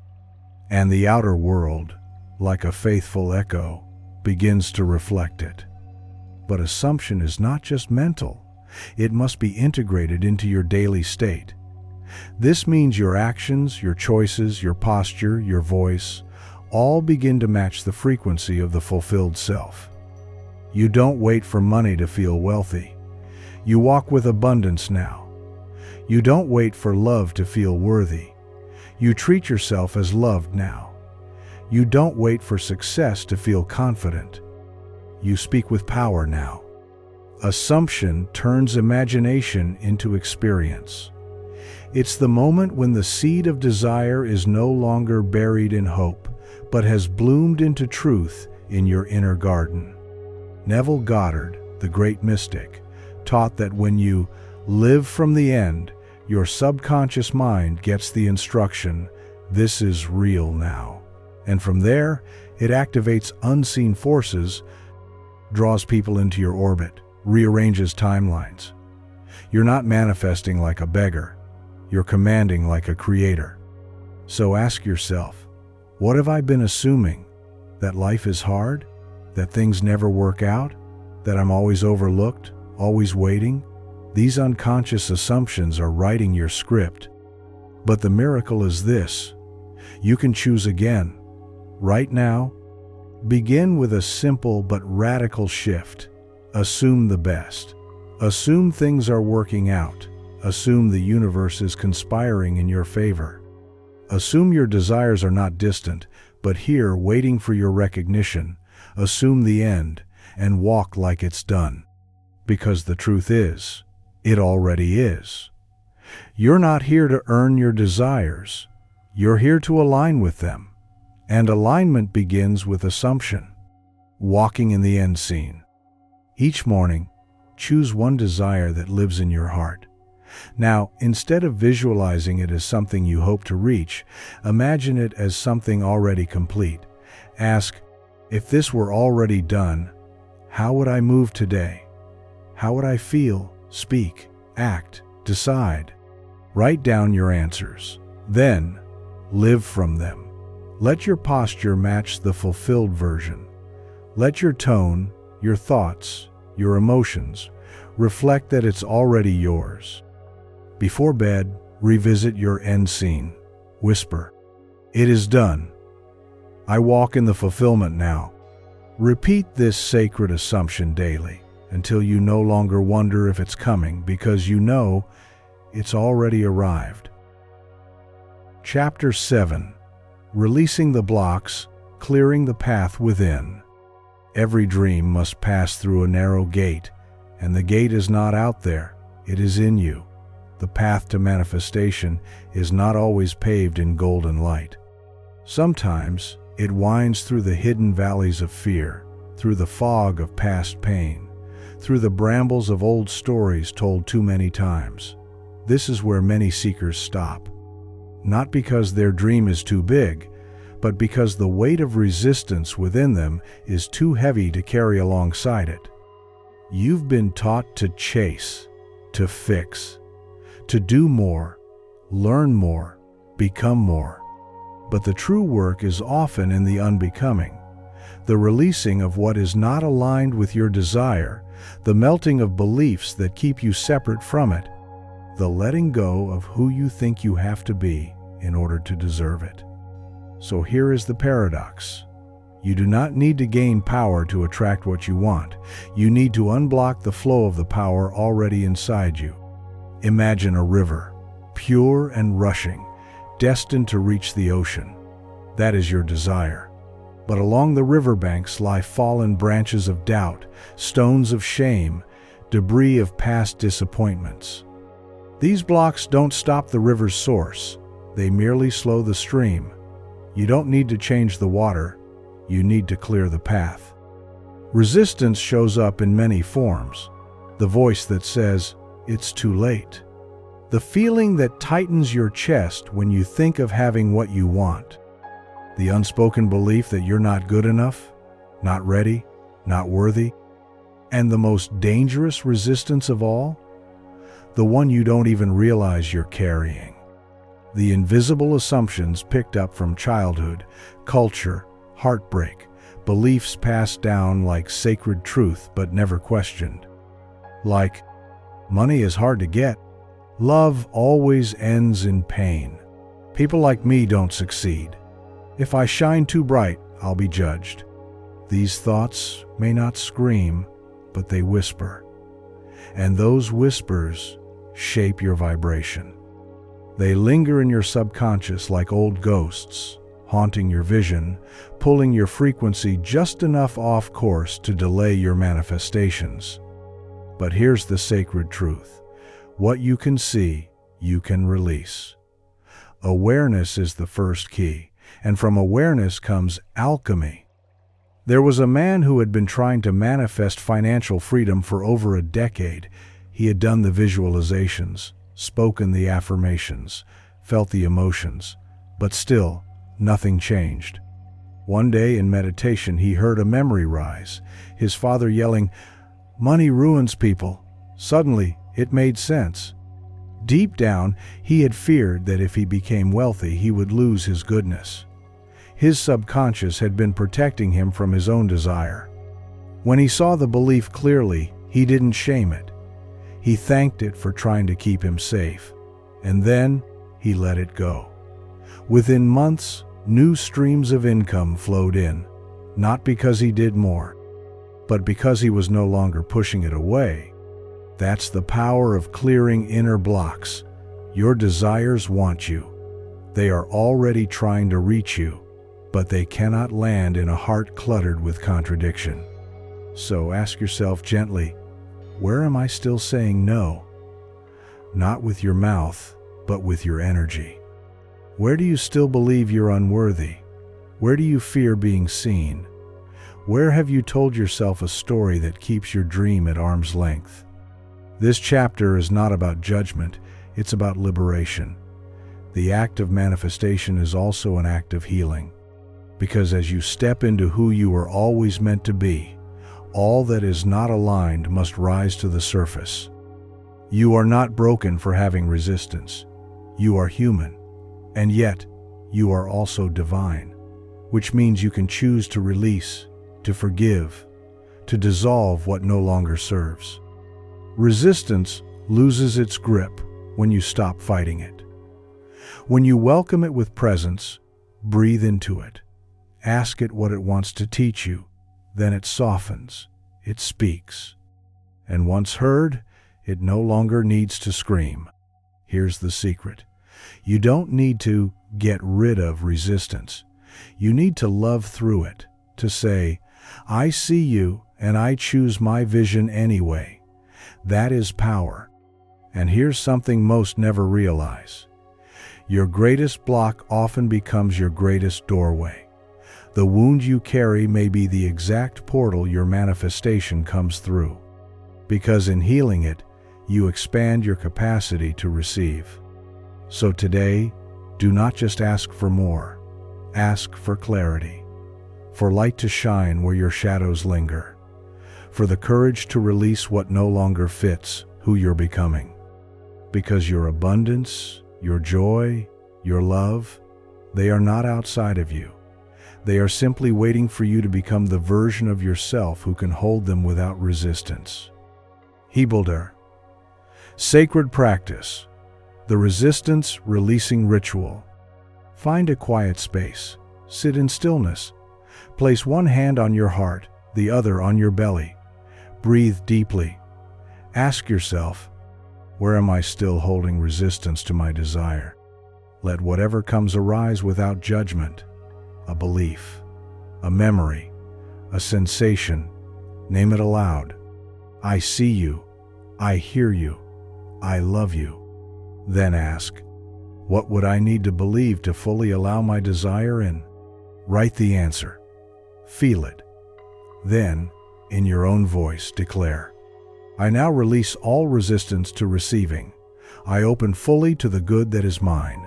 And the outer world, like a faithful echo, begins to reflect it. But assumption is not just mental. It must be integrated into your daily state. This means your actions, your choices, your posture, your voice, all begin to match the frequency of the fulfilled self. You don't wait for money to feel wealthy. You walk with abundance now. You don't wait for love to feel worthy. You treat yourself as loved now. You don't wait for success to feel confident. You speak with power now. Assumption turns imagination into experience. It's the moment when the seed of desire is no longer buried in hope, but has bloomed into truth in your inner garden. Neville Goddard, the great mystic, taught that when you live from the end, your subconscious mind gets the instruction, this is real now. And from there, it activates unseen forces, draws people into your orbit, rearranges timelines. You're not manifesting like a beggar. You're commanding like a creator. So ask yourself, what have I been assuming? That life is hard? That things never work out? That I'm always overlooked? Always waiting? These unconscious assumptions are writing your script. But the miracle is this: you can choose again. Right now, begin with a simple but radical shift. Assume the best. Assume things are working out. Assume the universe is conspiring in your favor. Assume your desires are not distant, but here waiting for your recognition. Assume the end and walk like it's done. Because the truth is, it already is. You're not here to earn your desires. You're here to align with them. And alignment begins with assumption. Walking in the end scene. Each morning, choose one desire that lives in your heart. Now, instead of visualizing it as something you hope to reach, imagine it as something already complete. Ask, if this were already done, how would I move today? How would I feel, speak, act, decide? Write down your answers. Then, live from them. Let your posture match the fulfilled version. Let your tone, your thoughts, your emotions reflect that it's already yours. Before bed, revisit your end scene. Whisper, it is done. I walk in the fulfillment now. Repeat this sacred assumption daily until you no longer wonder if it's coming, because you know it's already arrived. Chapter 7. Releasing the blocks, clearing the path within. Every dream must pass through a narrow gate, and the gate is not out there, it is in you. The path to manifestation is not always paved in golden light. Sometimes it winds through the hidden valleys of fear, through the fog of past pain, through the brambles of old stories told too many times. This is where many seekers stop. Not because their dream is too big, but because the weight of resistance within them is too heavy to carry alongside it. You've been taught to chase, to fix, to do more, learn more, become more. But the true work is often in the unbecoming, the releasing of what is not aligned with your desire, the melting of beliefs that keep you separate from it, the letting go of who you think you have to be in order to deserve it. So here is the paradox. You do not need to gain power to attract what you want. You need to unblock the flow of the power already inside you. Imagine a river, pure and rushing, destined to reach the ocean. That is your desire. But along the riverbanks lie fallen branches of doubt, stones of shame, debris of past disappointments. These blocks don't stop the river's source. They merely slow the stream. You don't need to change the water. You need to clear the path. Resistance shows up in many forms. The voice that says, "It's too late." The feeling that tightens your chest when you think of having what you want. The unspoken belief that you're not good enough, not ready, not worthy. And the most dangerous resistance of all? The one you don't even realize you're carrying. The invisible assumptions picked up from childhood, culture, heartbreak, beliefs passed down like sacred truth but never questioned. Like, money is hard to get. Love always ends in pain. People like me don't succeed. If I shine too bright, I'll be judged. These thoughts may not scream, but they whisper. And those whispers shape your vibration. They linger in your subconscious like old ghosts, haunting your vision, pulling your frequency just enough off course to delay your manifestations. But here's the sacred truth. What you can see, you can release. Awareness is the first key, and from awareness comes alchemy. There was a man who had been trying to manifest financial freedom for over a decade. He had done the visualizations, spoken the affirmations, felt the emotions, but still, nothing changed. One day in meditation, he heard a memory rise, his father yelling, "Money ruins people." Suddenly, it made sense. Deep down, he had feared that if he became wealthy, he would lose his goodness. His subconscious had been protecting him from his own desire. When he saw the belief clearly, he didn't shame it. He thanked it for trying to keep him safe. And then, he let it go. Within months, new streams of income flowed in, not because he did more, but because he was no longer pushing it away. That's the power of clearing inner blocks. Your desires want you. They are already trying to reach you, but they cannot land in a heart cluttered with contradiction. So ask yourself gently, where am I still saying no? Not with your mouth, but with your energy. Where do you still believe you're unworthy? Where do you fear being seen? Where have you told yourself a story that keeps your dream at arm's length? This chapter is not about judgment, it's about liberation. The act of manifestation is also an act of healing, because as you step into who you were always meant to be, all that is not aligned must rise to the surface. You are not broken for having resistance. You are human, and yet you are also divine, which means you can choose to release, to forgive, to dissolve what no longer serves. Resistance loses its grip when you stop fighting it. When you welcome it with presence, breathe into it. Ask it what it wants to teach you. Then it softens, it speaks. And once heard, it no longer needs to scream. Here's the secret. You don't need to get rid of resistance. You need to love through it, to say, I see you and I choose my vision anyway. That is power. And here's something most never realize. Your greatest block often becomes your greatest doorway. The wound you carry may be the exact portal your manifestation comes through. Because in healing it, you expand your capacity to receive. So today, do not just ask for more. Ask for clarity, for light to shine where your shadows linger, for the courage to release what no longer fits who you're becoming. Because your abundance, your joy, your love, they are not outside of you. They are simply waiting for you to become the version of yourself who can hold them without resistance. Hebelder. Sacred practice. The resistance-releasing ritual. Find a quiet space. Sit in stillness. Place one hand on your heart, the other on your belly. Breathe deeply. Ask yourself, where am I still holding resistance to my desire? Let whatever comes arise without judgment. A belief, a memory, a sensation. Name it aloud. I see you. I hear you. I love you. Then ask, what would I need to believe to fully allow my desire in? Write the answer. Feel it. Then, in your own voice, declare, I now release all resistance to receiving. I open fully to the good that is mine.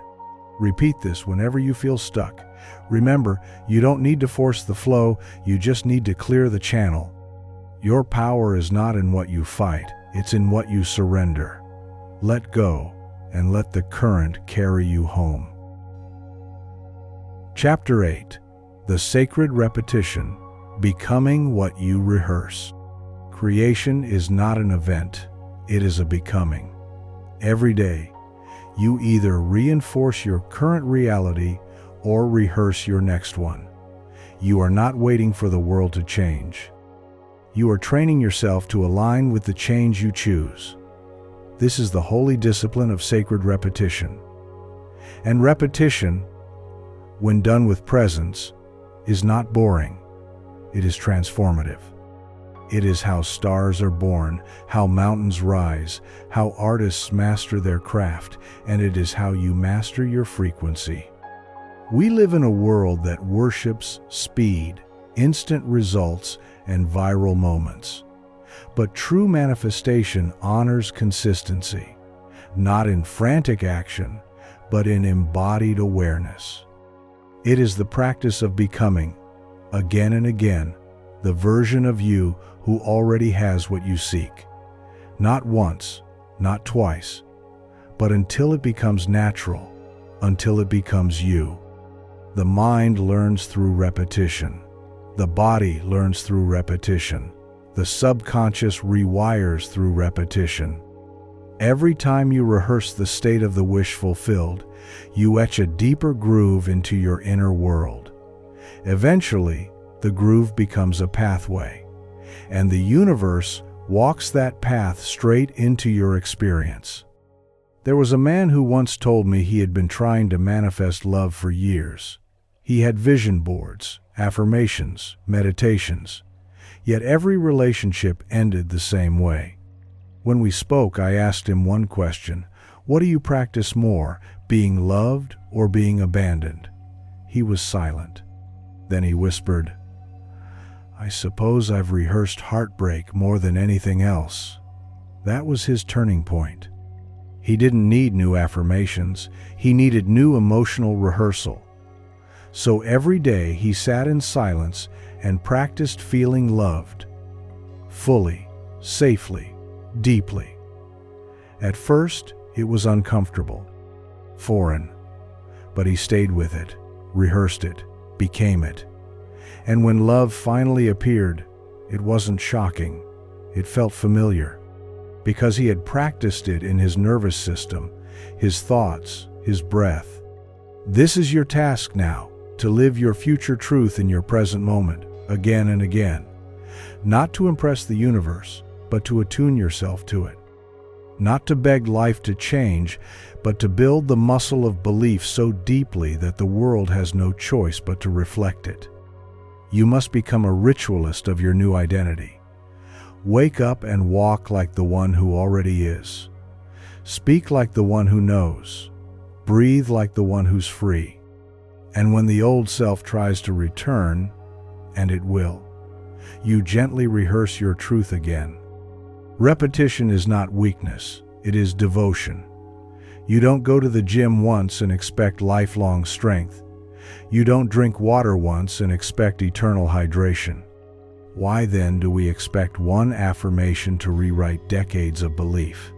Repeat this whenever you feel stuck. Remember, you don't need to force the flow, you just need to clear the channel. Your power is not in what you fight, it's in what you surrender. Let go, and let the current carry you home. Chapter 8. The Sacred Repetition. Becoming what you rehearse. Creation is not an event, it is a becoming. Every day, you either reinforce your current reality or rehearse your next one. You are not waiting for the world to change. You are training yourself to align with the change you choose. This is the holy discipline of sacred repetition. And repetition, when done with presence, is not boring. It is transformative. It is how stars are born, how mountains rise, how artists master their craft, and it is how you master your frequency. We live in a world that worships speed, instant results, and viral moments. But true manifestation honors consistency, not in frantic action, but in embodied awareness. It is the practice of becoming, again and again, the version of you who already has what you seek. Not once, not twice, but until it becomes natural, until it becomes you. The mind learns through repetition. The body learns through repetition. The subconscious rewires through repetition. Every time you rehearse the state of the wish fulfilled, you etch a deeper groove into your inner world. Eventually, the groove becomes a pathway, and the universe walks that path straight into your experience. There was a man who once told me he had been trying to manifest love for years. He had vision boards, affirmations, meditations, yet every relationship ended the same way. When we spoke, I asked him one question: what do you practice more, being loved or being abandoned? He was silent. Then he whispered, I suppose I've rehearsed heartbreak more than anything else. That was his turning point. He didn't need new affirmations, he needed new emotional rehearsal. So every day he sat in silence and practiced feeling loved, fully, safely, deeply. At first, it was uncomfortable, foreign, but he stayed with it, rehearsed it, became it. And when love finally appeared, it wasn't shocking, it felt familiar, because he had practiced it in his nervous system, his thoughts, his breath. This is your task now, to live your future truth in your present moment, again and again. Not to impress the universe, but to attune yourself to it. not to beg life to change, but to build the muscle of belief so deeply that the world has no choice but to reflect it. You must become a ritualist of your new identity. Wake up and walk like the one who already is. Speak like the one who knows. Breathe like the one who's free. And when the old self tries to return, and it will, you gently rehearse your truth again. Repetition is not weakness, it is devotion. You don't go to the gym once and expect lifelong strength. You don't drink water once and expect eternal hydration. Why then do we expect one affirmation to rewrite decades of belief?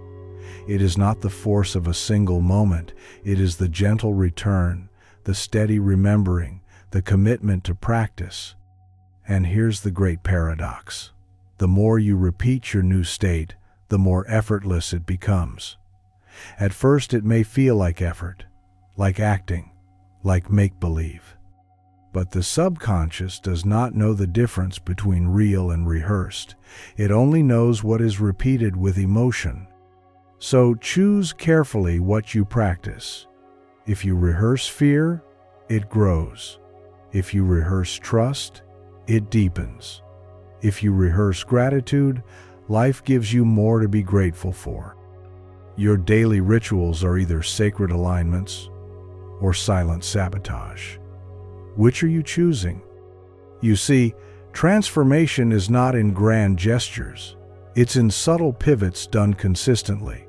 It is not the force of a single moment, it is the gentle return, the steady remembering, the commitment to practice. And here's the great paradox. The more you repeat your new state, the more effortless it becomes. At first it may feel like effort, like acting, like make-believe. But the subconscious does not know the difference between real and rehearsed. It only knows what is repeated with emotion. So choose carefully what you practice. If you rehearse fear, it grows. If you rehearse trust, it deepens. If you rehearse gratitude, life gives you more to be grateful for. Your daily rituals are either sacred alignments or silent sabotage. Which are you choosing? You see, transformation is not in grand gestures. It's in subtle pivots done consistently.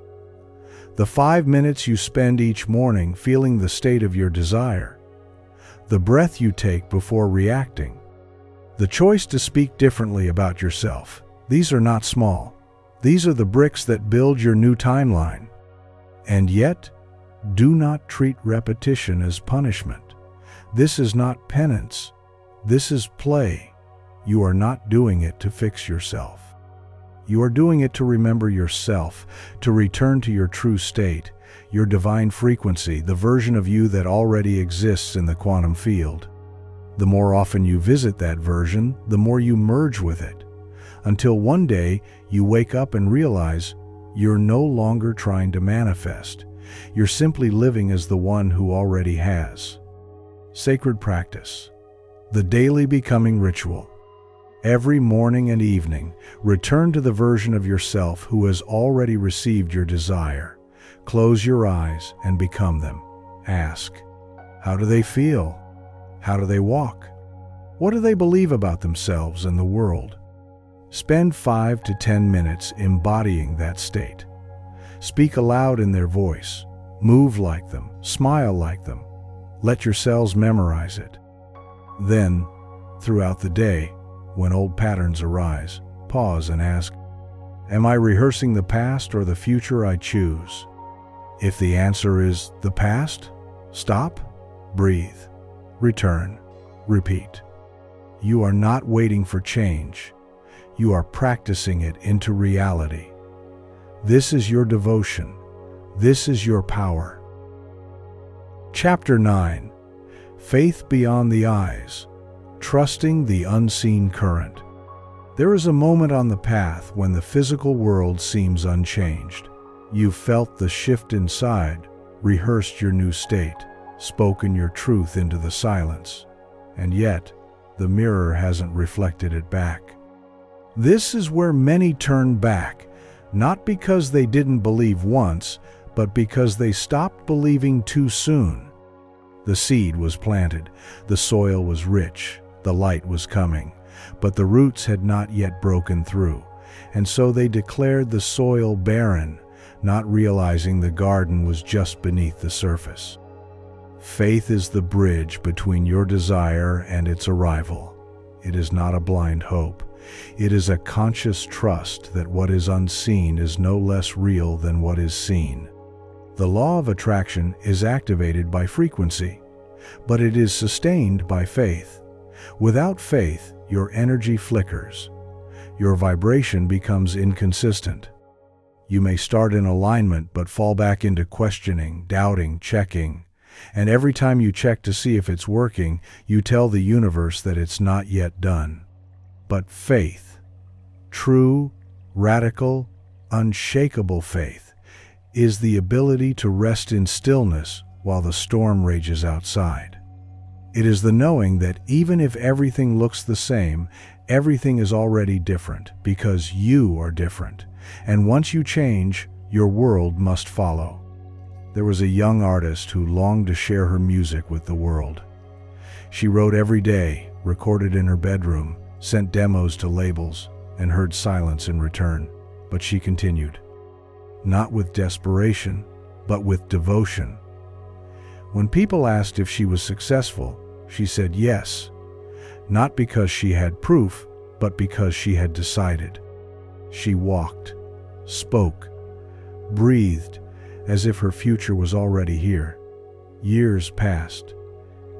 The 5 minutes you spend each morning feeling the state of your desire. The breath you take before reacting. The choice to speak differently about yourself. These are not small. These are the bricks that build your new timeline. And yet, do not treat repetition as punishment. This is not penance. This is play. You are not doing it to fix yourself. You are doing it to remember yourself, to return to your true state, your divine frequency, the version of you that already exists in the quantum field. The more often you visit that version, the more you merge with it, until one day you wake up and realize you're no longer trying to manifest. You're simply living as the one who already has. Sacred practice. The daily becoming ritual. Every morning and evening, return to the version of yourself who has already received your desire. Close your eyes and become them. Ask, how do they feel? How do they walk? What do they believe about themselves and the world? Spend 5 to 10 minutes embodying that state. Speak aloud in their voice. Move like them. Smile like them. Let your cells memorize it. Then, throughout the day, when old patterns arise, pause and ask, am I rehearsing the past or the future I choose? If the answer is the past, stop, breathe, return, repeat. You are not waiting for change. You are practicing it into reality. This is your devotion. This is your power. Chapter 9. Faith Beyond the Eyes. Trusting the Unseen Current. There is a moment on the path when the physical world seems unchanged. You've felt the shift inside, rehearsed your new state, spoken your truth into the silence, and yet the mirror hasn't reflected it back. This is where many turn back, not because they didn't believe once, but because they stopped believing too soon. The seed was planted, the soil was rich, the light was coming, but the roots had not yet broken through, and so they declared the soil barren, not realizing the garden was just beneath the surface. Faith is the bridge between your desire and its arrival. It is not a blind hope. It is a conscious trust that what is unseen is no less real than what is seen. The law of attraction is activated by frequency, but it is sustained by faith. Without faith, your energy flickers. Your vibration becomes inconsistent. You may start in alignment but fall back into questioning, doubting, checking. And every time you check to see if it's working, you tell the universe that it's not yet done. But faith, true, radical, unshakable faith, is the ability to rest in stillness while the storm rages outside. It is the knowing that even if everything looks the same, everything is already different because you are different. And once you change, your world must follow. There was a young artist who longed to share her music with the world. She wrote every day, recorded in her bedroom, sent demos to labels, and heard silence in return. But she continued. Not with desperation, but with devotion. When people asked if she was successful, she said yes, not because she had proof, but because she had decided. She walked, spoke, breathed, as if her future was already here. Years passed,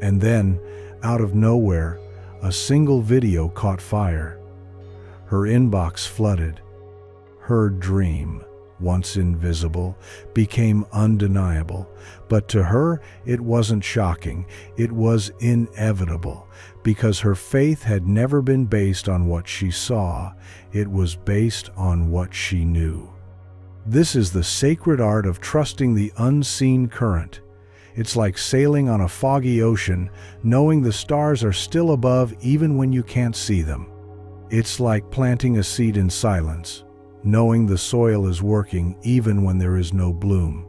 and then, out of nowhere, a single video caught fire. Her inbox flooded. Her dream, once invisible, became undeniable. But to her, it wasn't shocking. It was inevitable, because her faith had never been based on what she saw. It was based on what she knew. This is the sacred art of trusting the unseen current. It's like sailing on a foggy ocean, knowing the stars are still above even when you can't see them. It's like planting a seed in silence, knowing the soil is working even when there is no bloom.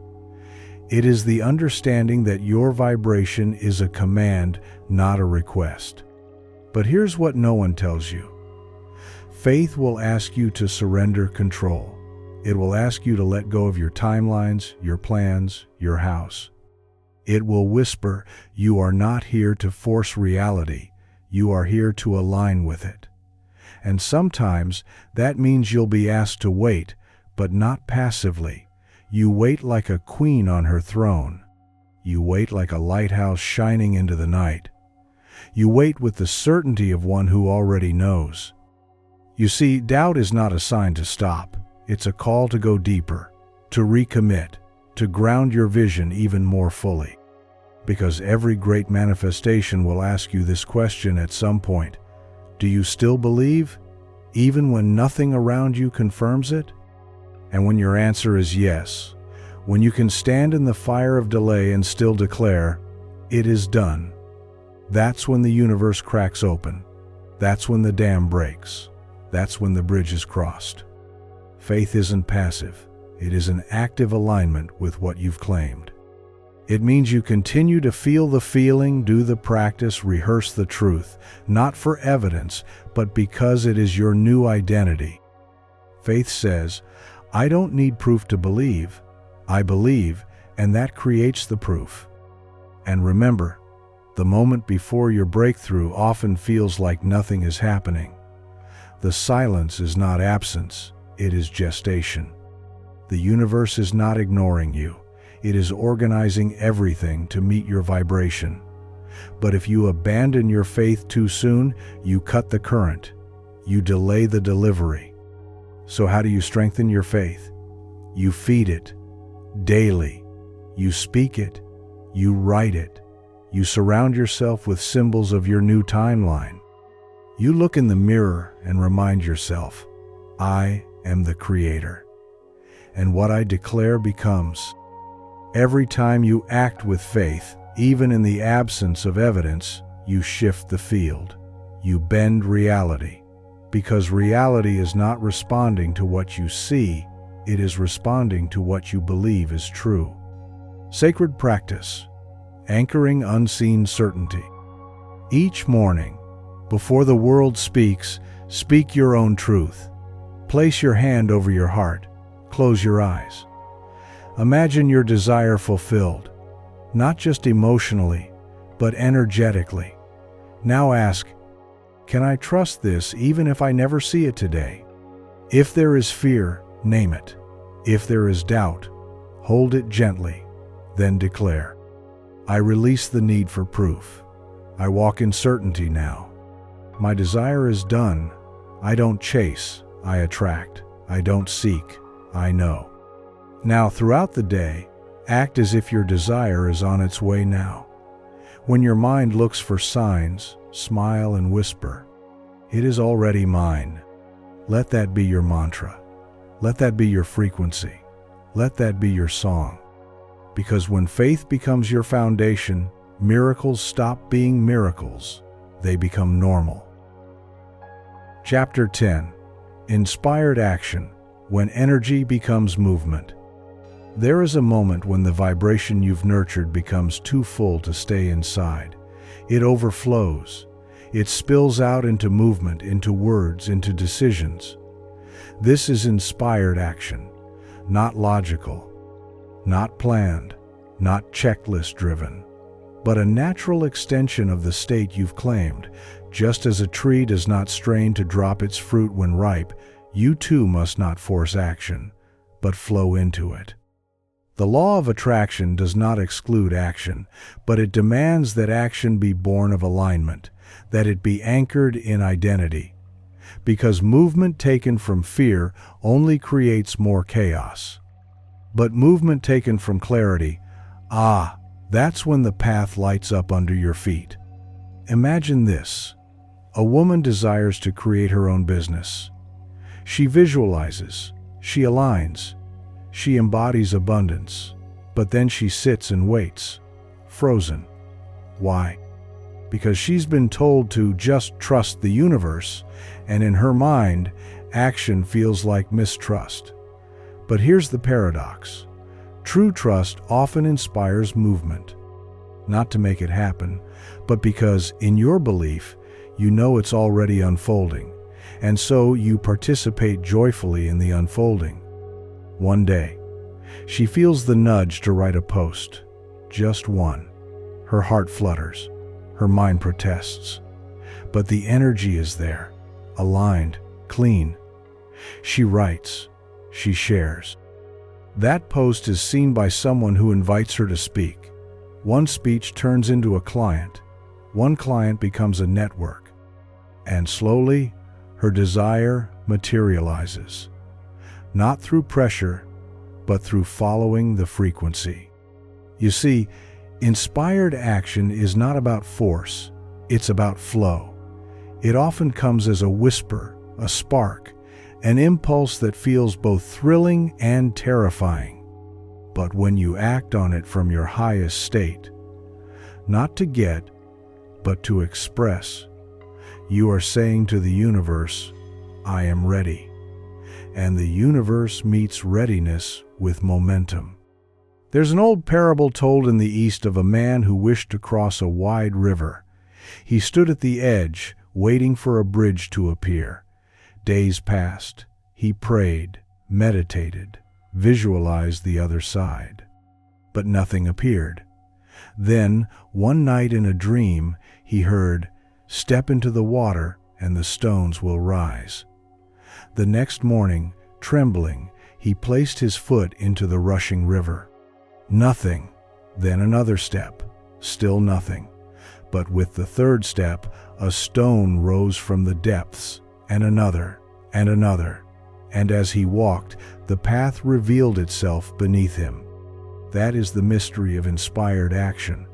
It is the understanding that your vibration is a command, not a request. But here's what no one tells you. Faith will ask you to surrender control. It will ask you to let go of your timelines, your plans, your house. It will whisper, you are not here to force reality. You are here to align with it. And sometimes that means you'll be asked to wait, but not passively. You wait like a queen on her throne. You wait like a lighthouse shining into the night. You wait with the certainty of one who already knows. You see, doubt is not a sign to stop. It's a call to go deeper, to recommit, to ground your vision even more fully. Because every great manifestation will ask you this question at some point. Do you still believe, even when nothing around you confirms it? And when your answer is yes, when you can stand in the fire of delay and still declare, it is done, that's when the universe cracks open. That's when the dam breaks. That's when the bridge is crossed. Faith isn't passive. It is an active alignment with what you've claimed. It means you continue to feel the feeling, do the practice, rehearse the truth, not for evidence, but because it is your new identity. Faith says, I don't need proof to believe. I believe, and that creates the proof. And remember, the moment before your breakthrough often feels like nothing is happening. The silence is not absence, it is gestation. The universe is not ignoring you. It is organizing everything to meet your vibration. But if you abandon your faith too soon, you cut the current. You delay the delivery. So how do you strengthen your faith? You feed it daily. You speak it. You write it. You surround yourself with symbols of your new timeline. You look in the mirror and remind yourself, I am the creator. And what I declare becomes. Every time you act with faith, even in the absence of evidence, you shift the field. You bend reality. Because reality is not responding to what you see, it is responding to what you believe is true. Sacred practice. Anchoring unseen certainty. Each morning, before the world speaks, speak your own truth. Place your hand over your heart. Close your eyes. Imagine your desire fulfilled, not just emotionally, but energetically. Now ask, can I trust this even if I never see it today? If there is fear, name it. If there is doubt, hold it gently, then declare, I release the need for proof. I walk in certainty now. My desire is done. I don't chase, I attract. I don't seek, I know. Now, throughout the day, act as if your desire is on its way now. When your mind looks for signs, smile and whisper, it is already mine. Let that be your mantra. Let that be your frequency. Let that be your song. Because when faith becomes your foundation, miracles stop being miracles. They become normal. Chapter 10. Inspired Action. When energy becomes movement. There is a moment when the vibration you've nurtured becomes too full to stay inside. It overflows. It spills out into movement, into words, into decisions. This is inspired action, not logical, not planned, not checklist-driven, but a natural extension of the state you've claimed. Just as a tree does not strain to drop its fruit when ripe, you too must not force action, but flow into it. The law of attraction does not exclude action, but it demands that action be born of alignment, that it be anchored in identity. Because movement taken from fear only creates more chaos. But movement taken from clarity, that's when the path lights up under your feet. Imagine this. A woman desires to create her own business. She visualizes, she aligns, she embodies abundance, but then she sits and waits, frozen. Why? Because she's been told to just trust the universe, and in her mind, action feels like mistrust. But here's the paradox. True trust often inspires movement. Not to make it happen, but because, in your belief, you know it's already unfolding, and so you participate joyfully in the unfolding. One day, she feels the nudge to write a post. Just one. Her heart flutters. Her mind protests. But the energy is there, aligned, clean. She writes. She shares. That post is seen by someone who invites her to speak. One speech turns into a client. One client becomes a network. And slowly, her desire materializes. Not through pressure, but through following the frequency. You see, inspired action is not about force, it's about flow. It often comes as a whisper, a spark, an impulse that feels both thrilling and terrifying. But when you act on it from your highest state, not to get, but to express, you are saying to the universe, I am ready. And the universe meets readiness with momentum. There's an old parable told in the East of a man who wished to cross a wide river. He stood at the edge, waiting for a bridge to appear. Days passed. He prayed, meditated, visualized the other side. But nothing appeared. Then, one night in a dream, he heard, "Step into the water, and the stones will rise." The next morning, trembling, he placed his foot into the rushing river. Nothing. Then another step. Still nothing. But with the third step, a stone rose from the depths, and another, and another. And as he walked, the path revealed itself beneath him. That is the mystery of inspired action.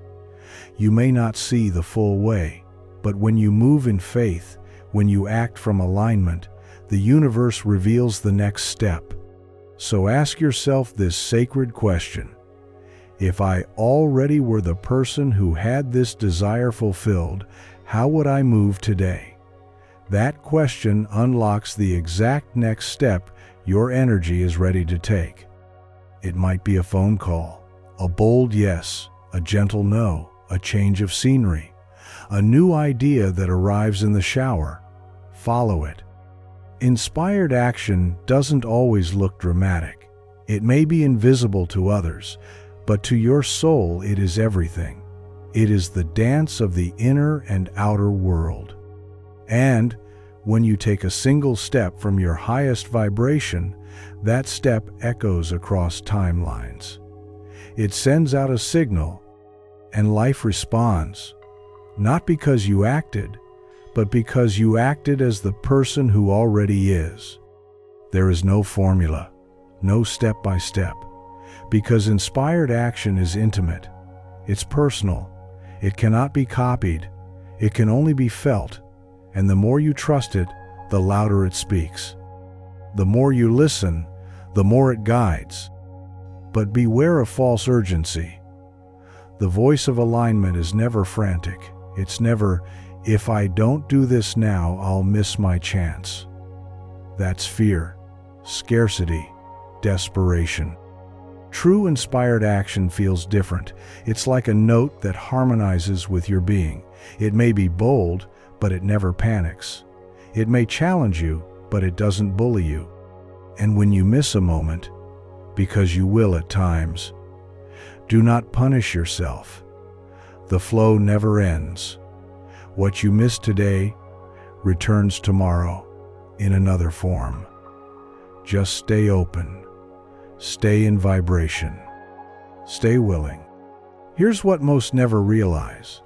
You may not see the full way, but when you move in faith, when you act from alignment, the universe reveals the next step. So ask yourself this sacred question. If I already were the person who had this desire fulfilled, how would I move today? That question unlocks the exact next step your energy is ready to take. It might be a phone call, a bold yes, a gentle no, a change of scenery, a new idea that arrives in the shower. Follow it. Inspired action doesn't always look dramatic. It may be invisible to others, but to your soul it is everything. It is the dance of the inner and outer world. And when you take a single step from your highest vibration, that step echoes across timelines. It sends out a signal, and life responds, not because you acted, but because you acted as the person who already is. There is no formula, no step-by-step, because inspired action is intimate. It's personal. It cannot be copied. It can only be felt. And the more you trust it, the louder it speaks. The more you listen, the more it guides. But beware of false urgency. The voice of alignment is never frantic. It's never, "If I don't do this now, I'll miss my chance." That's fear, scarcity, desperation. True inspired action feels different. It's like a note that harmonizes with your being. It may be bold, but it never panics. It may challenge you, but it doesn't bully you. And when you miss a moment, because you will at times, do not punish yourself. The flow never ends. What you miss today returns tomorrow in another form. Just stay open. Stay in vibration. Stay willing. Here's what most never realize.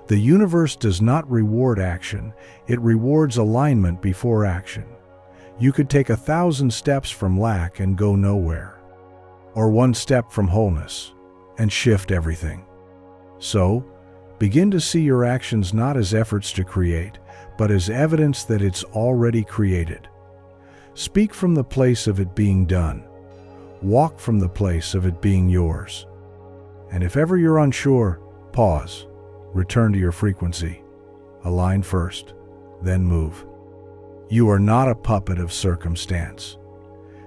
The universe does not reward action. It rewards alignment before action. You could take 1,000 steps from lack and go nowhere, or 1 step from wholeness and shift everything. So, begin to see your actions not as efforts to create, but as evidence that it's already created. Speak from the place of it being done. Walk from the place of it being yours. And if ever you're unsure, pause. Return to your frequency. Align first, then move. You are not a puppet of circumstance.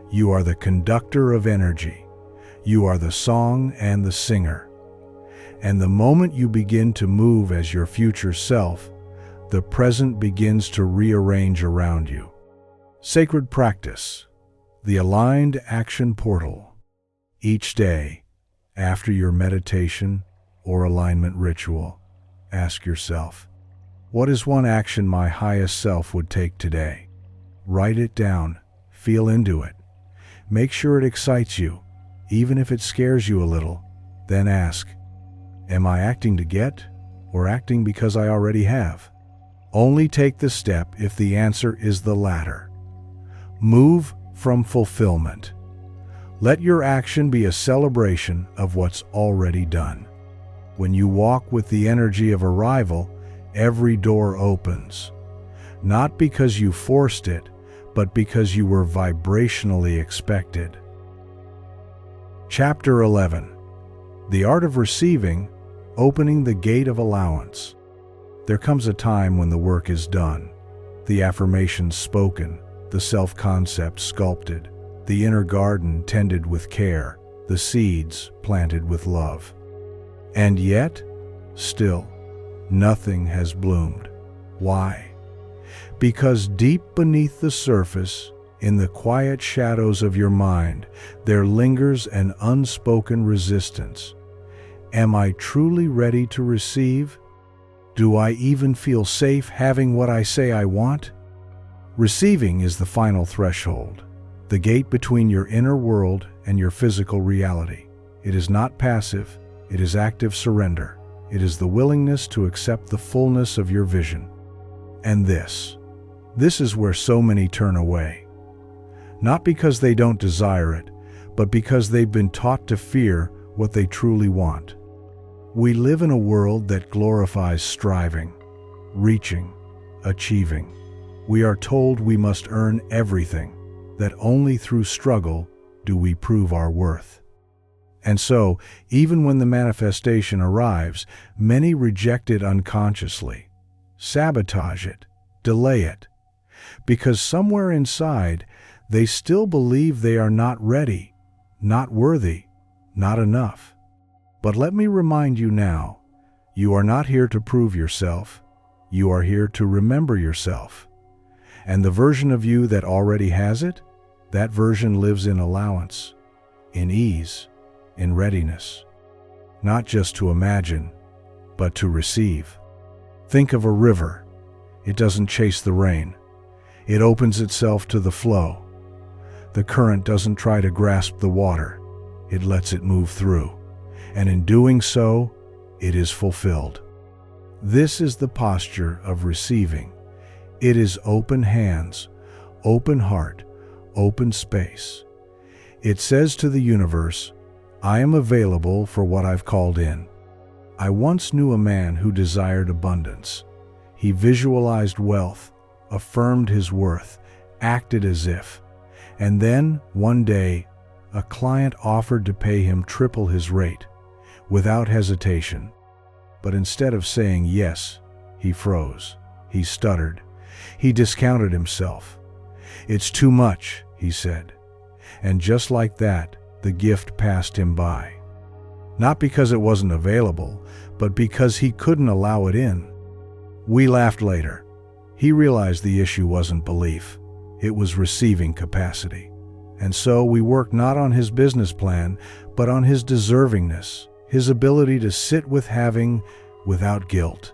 You are the conductor of energy. You are the song and the singer. And the moment you begin to move as your future self, the present begins to rearrange around you. Sacred practice. The aligned action portal. Each day, after your meditation or alignment ritual, ask yourself, what is one action my highest self would take today? Write it down, feel into it. Make sure it excites you, even if it scares you a little. Then ask, am I acting to get, or acting because I already have? Only take the step if the answer is the latter. Move from fulfillment. Let your action be a celebration of what's already done. When you walk with the energy of arrival, every door opens. Not because you forced it, but because you were vibrationally expected. Chapter 11. The Art of Receiving, Opening the Gate of Allowance. There comes a time when the work is done, the affirmations spoken, the self-concept sculpted, the inner garden tended with care, the seeds planted with love. And yet, still, nothing has bloomed. Why? Because deep beneath the surface, in the quiet shadows of your mind, there lingers an unspoken resistance. Am I truly ready to receive? Do I even feel safe having what I say I want? Receiving is the final threshold, the gate between your inner world and your physical reality. It is not passive, it is active surrender. It is the willingness to accept the fullness of your vision. And this is where so many turn away. Not because they don't desire it, but because they've been taught to fear what they truly want. We live in a world that glorifies striving, reaching, achieving. We are told we must earn everything, that only through struggle do we prove our worth. And so, even when the manifestation arrives, many reject it unconsciously, sabotage it, delay it, because somewhere inside, they still believe they are not ready, not worthy, not enough. But let me remind you now, you are not here to prove yourself, you are here to remember yourself. And the version of you that already has it, that version lives in allowance, in ease, in readiness. Not just to imagine, but to receive. Think of a river. It doesn't chase the rain. It opens itself to the flow. The current doesn't try to grasp the water. It lets it move through. And in doing so, it is fulfilled. This is the posture of receiving. It is open hands, open heart, open space. It says to the universe, I am available for what I've called in. I once knew a man who desired abundance. He visualized wealth, affirmed his worth, acted as if. And then, one day, A client offered to pay him triple his rate, without hesitation. But instead of saying yes, he froze. He stuttered. He discounted himself. "It's too much," he said. And just like that, the gift passed him by. Not because it wasn't available, but because he couldn't allow it in. We laughed later. He realized the issue wasn't belief. It was receiving capacity. And so we worked not on his business plan, but on his deservingness, his ability to sit with having without guilt,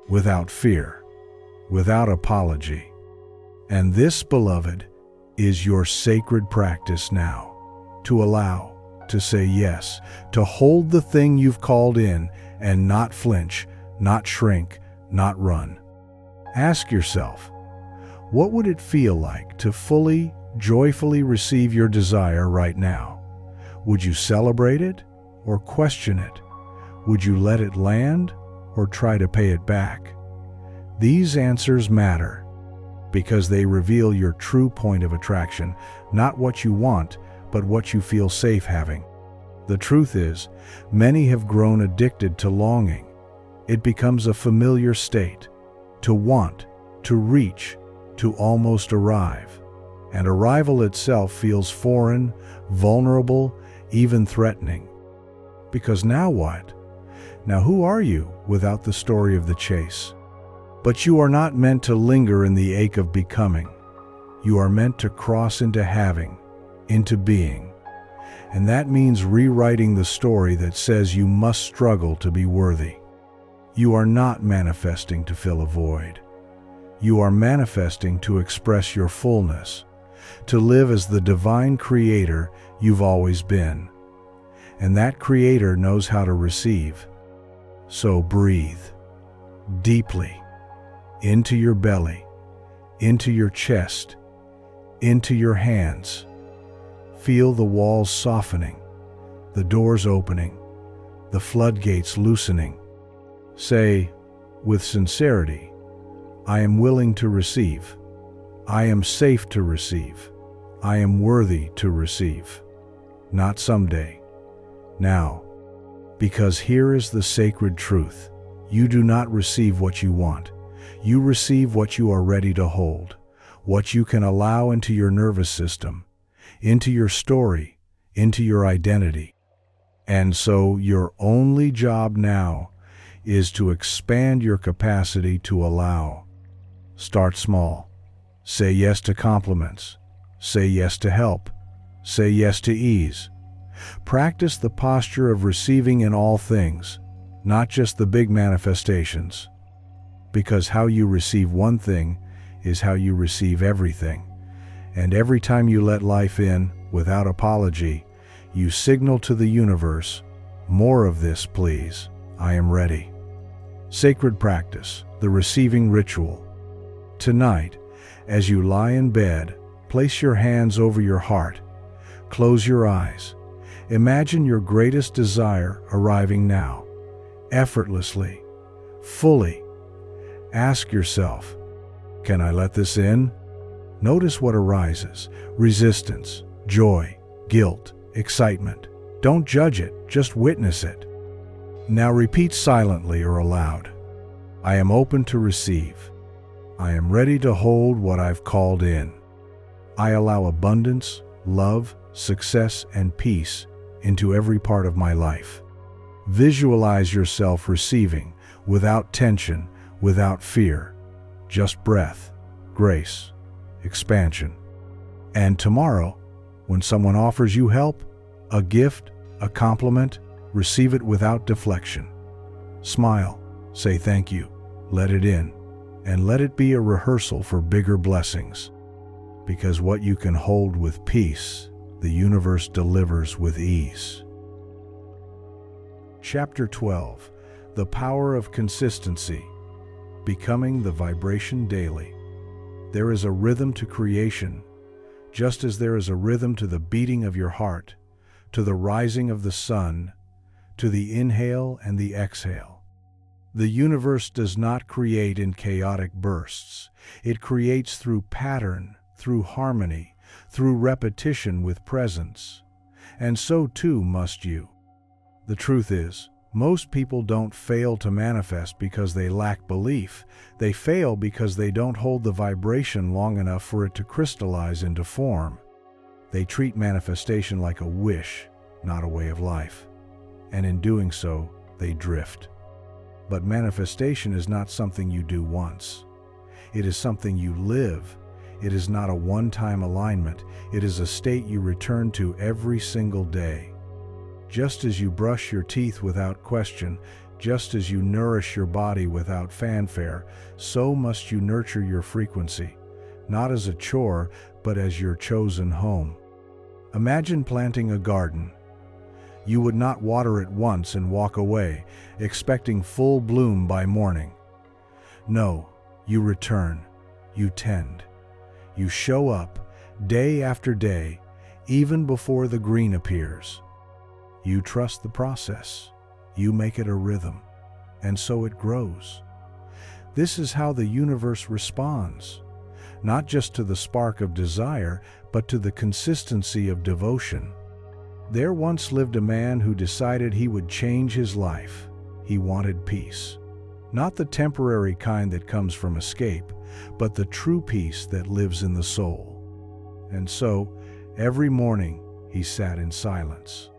without fear, without apology. And this, beloved, is your sacred practice now. To allow, to say yes, to hold the thing you've called in and not flinch, not shrink, not run. Ask yourself, what would it feel like to fully, joyfully receive your desire right now? Would you celebrate it or question it? Would you let it land or try to pay it back? These answers matter because they reveal your true point of attraction, not what you want, but what you feel safe having. The truth is, many have grown addicted to longing. It becomes a familiar state, to want, to reach, to almost arrive. And arrival itself feels foreign, vulnerable, even threatening. Because now what? Now who are you without the story of the chase? But you are not meant to linger in the ache of becoming. You are meant to cross into having, into being. And that means rewriting the story that says you must struggle to be worthy. You are not manifesting to fill a void. You are manifesting to express your fullness, to live as the divine creator you've always been. And that creator knows how to receive. So breathe deeply into your belly, into your chest, into your hands. Feel the walls softening, the doors opening, the floodgates loosening. Say, with sincerity, I am willing to receive. I am safe to receive. I am worthy to receive. Not someday, now. Because here is the sacred truth. You do not receive what you want. You receive what you are ready to hold, what you can allow into your nervous system, into your story, into your identity. And so your only job now is to expand your capacity to allow. Start small. Say yes to compliments. Say yes to help. Say yes to ease. Practice the posture of receiving in all things, not just the big manifestations. Because how you receive one thing is how you receive everything. And every time you let life in, without apology, you signal to the universe, more of this, please. I am ready. Sacred practice, the receiving ritual. Tonight, as you lie in bed, place your hands over your heart. Close your eyes. Imagine your greatest desire arriving now, effortlessly, fully. Ask yourself, can I let this in? Notice what arises: resistance, joy, guilt, excitement. Don't judge it, just witness it. Now repeat silently or aloud. I am open to receive. I am ready to hold what I've called in. I allow abundance, love, success, and peace into every part of my life. Visualize yourself receiving without tension, without fear, just breath, grace, expansion. And tomorrow, when someone offers you help, a gift, a compliment, receive it without deflection. Smile, say thank you, let it in, and let it be a rehearsal for bigger blessings. Because what you can hold with peace, the universe delivers with ease. Chapter 12. The Power of Consistency. Becoming the vibration daily. There is a rhythm to creation, just as there is a rhythm to the beating of your heart, to the rising of the sun, to the inhale and the exhale. The universe does not create in chaotic bursts. It creates through pattern, through harmony, through repetition with presence. And so too must you. The truth is, most people don't fail to manifest because they lack belief. They fail because they don't hold the vibration long enough for it to crystallize into form. They treat manifestation like a wish, not a way of life. And in doing so, they drift. But manifestation is not something you do once. It is something you live. It is not a one-time alignment. It is a state you return to every single day. Just as you brush your teeth without question, just as you nourish your body without fanfare, so must you nurture your frequency, not as a chore, but as your chosen home. Imagine planting a garden. You would not water it once and walk away, expecting full bloom by morning. No, you return, you tend. You show up, day after day, even before the green appears. You trust the process. You make it a rhythm, and so it grows. This is how the universe responds, not just to the spark of desire, but to the consistency of devotion. There once lived a man who decided he would change his life. He wanted peace. Not the temporary kind that comes from escape, but the true peace that lives in the soul. And so, every morning, he sat in silence.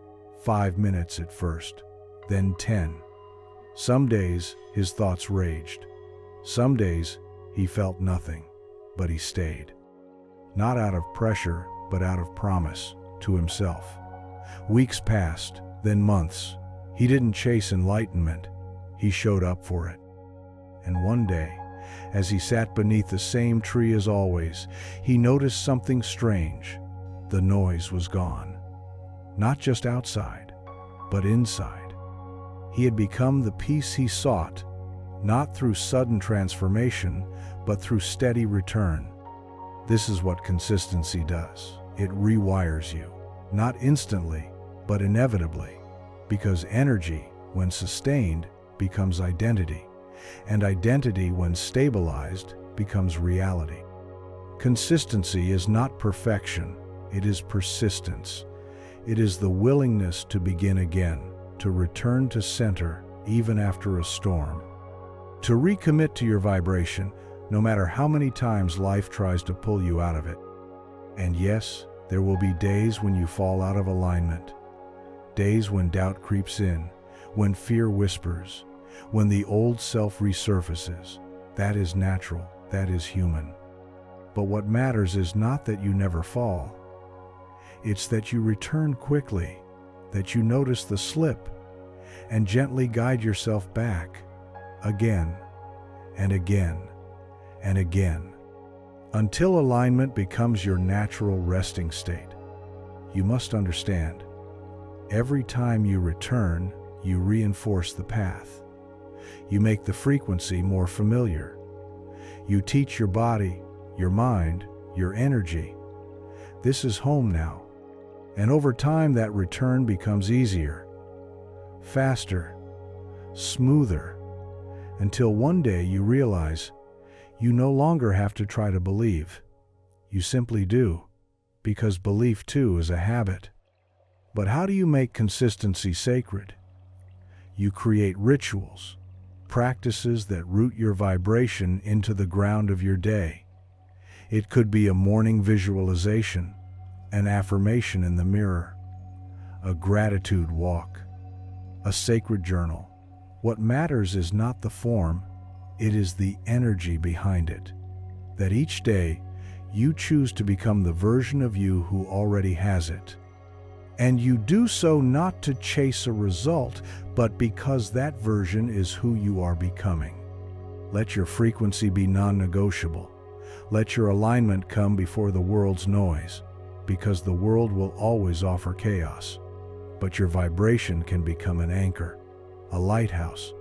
5 minutes at first, then 10. Some days, his thoughts raged. Some days, he felt nothing, but he stayed. Not out of pressure, but out of promise to himself. Weeks passed, then months. He didn't chase enlightenment. He showed up for it. And one day, as he sat beneath the same tree as always, he noticed something strange. The noise was gone. Not just outside, but inside. He had become the peace he sought, not through sudden transformation, but through steady return. This is what consistency does. It rewires you, not instantly, but inevitably, because energy, when sustained, becomes identity, and identity, when stabilized, becomes reality. Consistency is not perfection, it is persistence. It is the willingness to begin again, to return to center even after a storm. To recommit to your vibration, no matter how many times life tries to pull you out of it. And yes, there will be days when you fall out of alignment. Days when doubt creeps in, when fear whispers, when the old self resurfaces. That is natural, that is human. But what matters is not that you never fall. It's that you return quickly, that you notice the slip, and gently guide yourself back, again, and again, and again, until alignment becomes your natural resting state. You must understand, every time you return, you reinforce the path. You make the frequency more familiar. You teach your body, your mind, your energy. This is home now. And over time, that return becomes easier, faster, smoother, until one day you realize you no longer have to try to believe. You simply do, because belief too is a habit. But how do you make consistency sacred? You create rituals, practices that root your vibration into the ground of your day. It could be a morning visualization, an affirmation in the mirror, a gratitude walk, a sacred journal. What matters is not the form, it is the energy behind it. That each day, you choose to become the version of you who already has it. And you do so not to chase a result, but because that version is who you are becoming. Let your frequency be non-negotiable. Let your alignment come before the world's noise, because the world will always offer chaos. But your vibration can become an anchor, a lighthouse,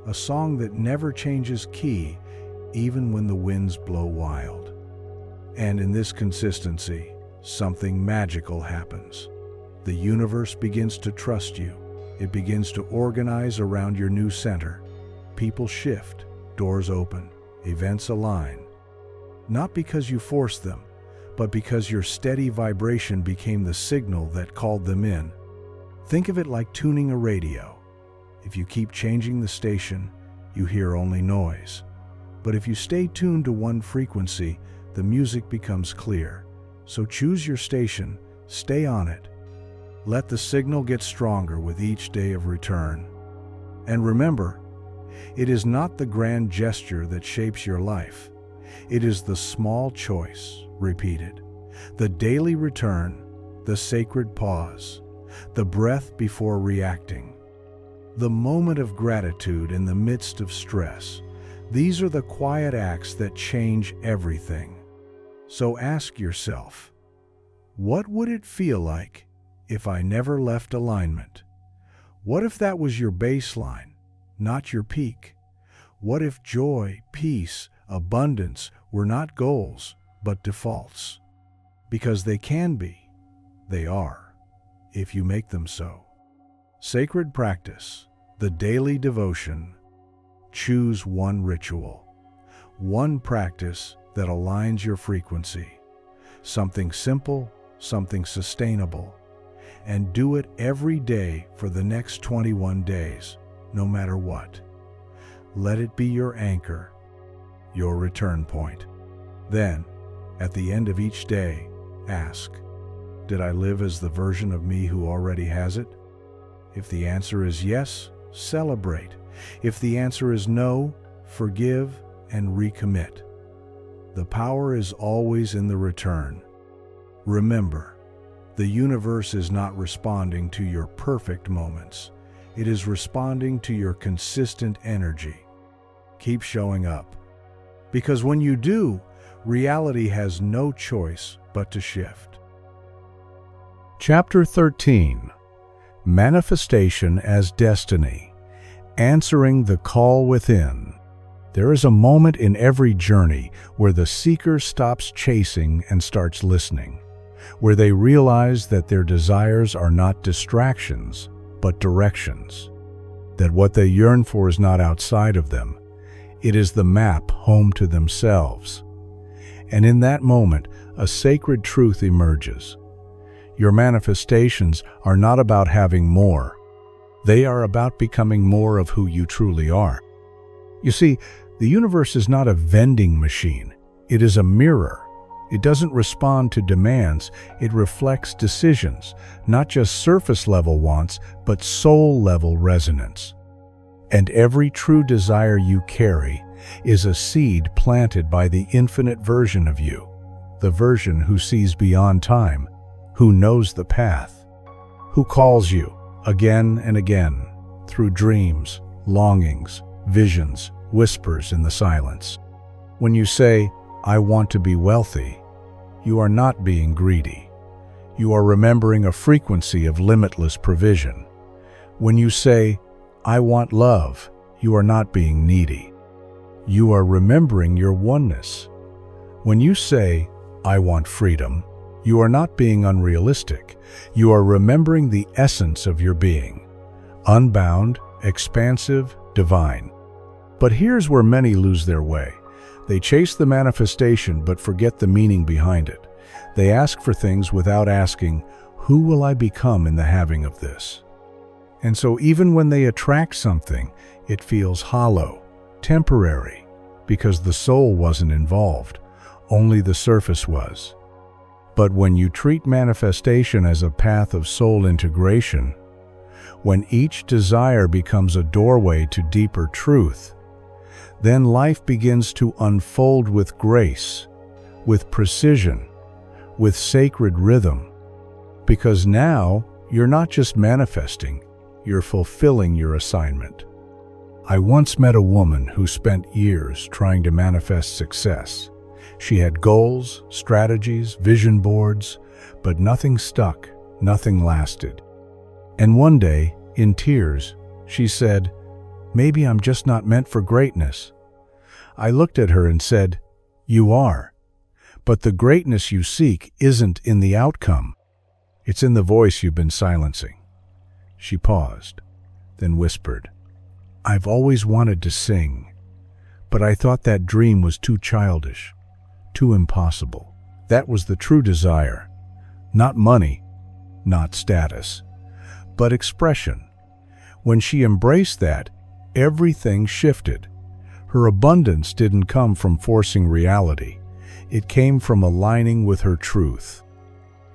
a song that never changes key, even when the winds blow wild. And in this consistency, something magical happens. The universe begins to trust you. It begins to organize around your new center. People shift, doors open, events align. Not because you force them, but because your steady vibration became the signal that called them in. Think of it like tuning a radio. If you keep changing the station, you hear only noise. But if you stay tuned to one frequency, the music becomes clear. So choose your station, stay on it. Let the signal get stronger with each day of return. And remember, it is not the grand gesture that shapes your life. It is the small choice, repeated. The daily return, the sacred pause, the breath before reacting. The moment of gratitude in the midst of stress. These are the quiet acts that change everything. So ask yourself, what would it feel like if I never left alignment? What if that was your baseline, not your peak? What if joy, peace, abundance were not goals, but defaults? Because they can be, they are, if you make them so. Sacred practice, the daily devotion. Choose one ritual, one practice that aligns your frequency. Something simple, something sustainable. And do it every day for the next 21 days, no matter what. Let it be your anchor, your return point. Then, at the end of each day, ask, did I live as the version of me who already has it? If the answer is yes, celebrate. If the answer is no, forgive and recommit. The power is always in the return. Remember, the universe is not responding to your perfect moments. It is responding to your consistent energy. Keep showing up. Because when you do, reality has no choice but to shift. Chapter 13. Manifestation as Destiny. Answering the call within. There is a moment in every journey where the seeker stops chasing and starts listening, where they realize that their desires are not distractions, but directions, that what they yearn for is not outside of them, it is the map home to themselves. And in that moment, a sacred truth emerges. Your manifestations are not about having more. They are about becoming more of who you truly are. You see, the universe is not a vending machine. It is a mirror. It doesn't respond to demands. It reflects decisions, not just surface-level wants, but soul-level resonance. And every true desire you carry is a seed planted by the infinite version of you, the version who sees beyond time, who knows the path, who calls you again and again through dreams, longings, visions, whispers in the silence. When you say, I want to be wealthy, you are not being greedy. You are remembering a frequency of limitless provision. When you say, I want love, you are not being needy. You are remembering your oneness. When you say, I want freedom, you are not being unrealistic. You are remembering the essence of your being, unbound, expansive, divine. But here's where many lose their way. They chase the manifestation but forget the meaning behind it. They ask for things without asking, who will I become in the having of this? And so even when they attract something, it feels hollow, temporary, because the soul wasn't involved, only the surface was. But when you treat manifestation as a path of soul integration, when each desire becomes a doorway to deeper truth, then life begins to unfold with grace, with precision, with sacred rhythm. Because now, you're not just manifesting, you're fulfilling your assignment. I once met a woman who spent years trying to manifest success. She had goals, strategies, vision boards, but nothing stuck, nothing lasted. And one day, in tears, she said, maybe I'm just not meant for greatness. I looked at her and said, you are. But the greatness you seek isn't in the outcome. It's in the voice you've been silencing. She paused, then whispered, I've always wanted to sing, but I thought that dream was too childish, too impossible. That was the true desire. Not money, not status, but expression. When she embraced that, everything shifted. Her abundance didn't come from forcing reality. It came from aligning with her truth.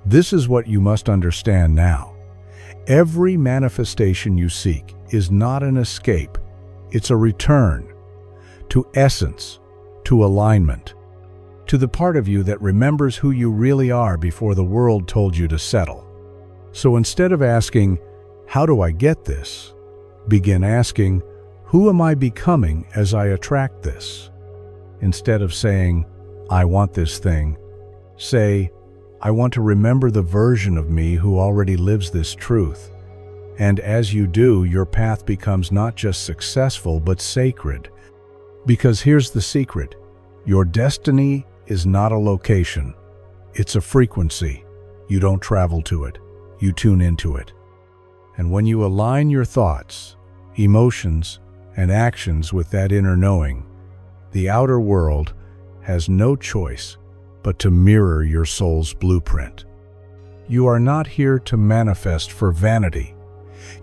This is what you must understand now. Every manifestation you seek is not an escape. It's a return to essence, to alignment, to the part of you that remembers who you really are before the world told you to settle. So instead of asking, "How do I get this?" begin asking, "Who am I becoming as I attract this?" Instead of saying, "I want this thing," say, "I want to remember the version of me who already lives this truth." And as you do, your path becomes not just successful, but sacred. Because here's the secret. Your destiny is not a location. It's a frequency. You don't travel to it. You tune into it. And when you align your thoughts, emotions, and actions with that inner knowing, the outer world has no choice but to mirror your soul's blueprint. You are not here to manifest for vanity.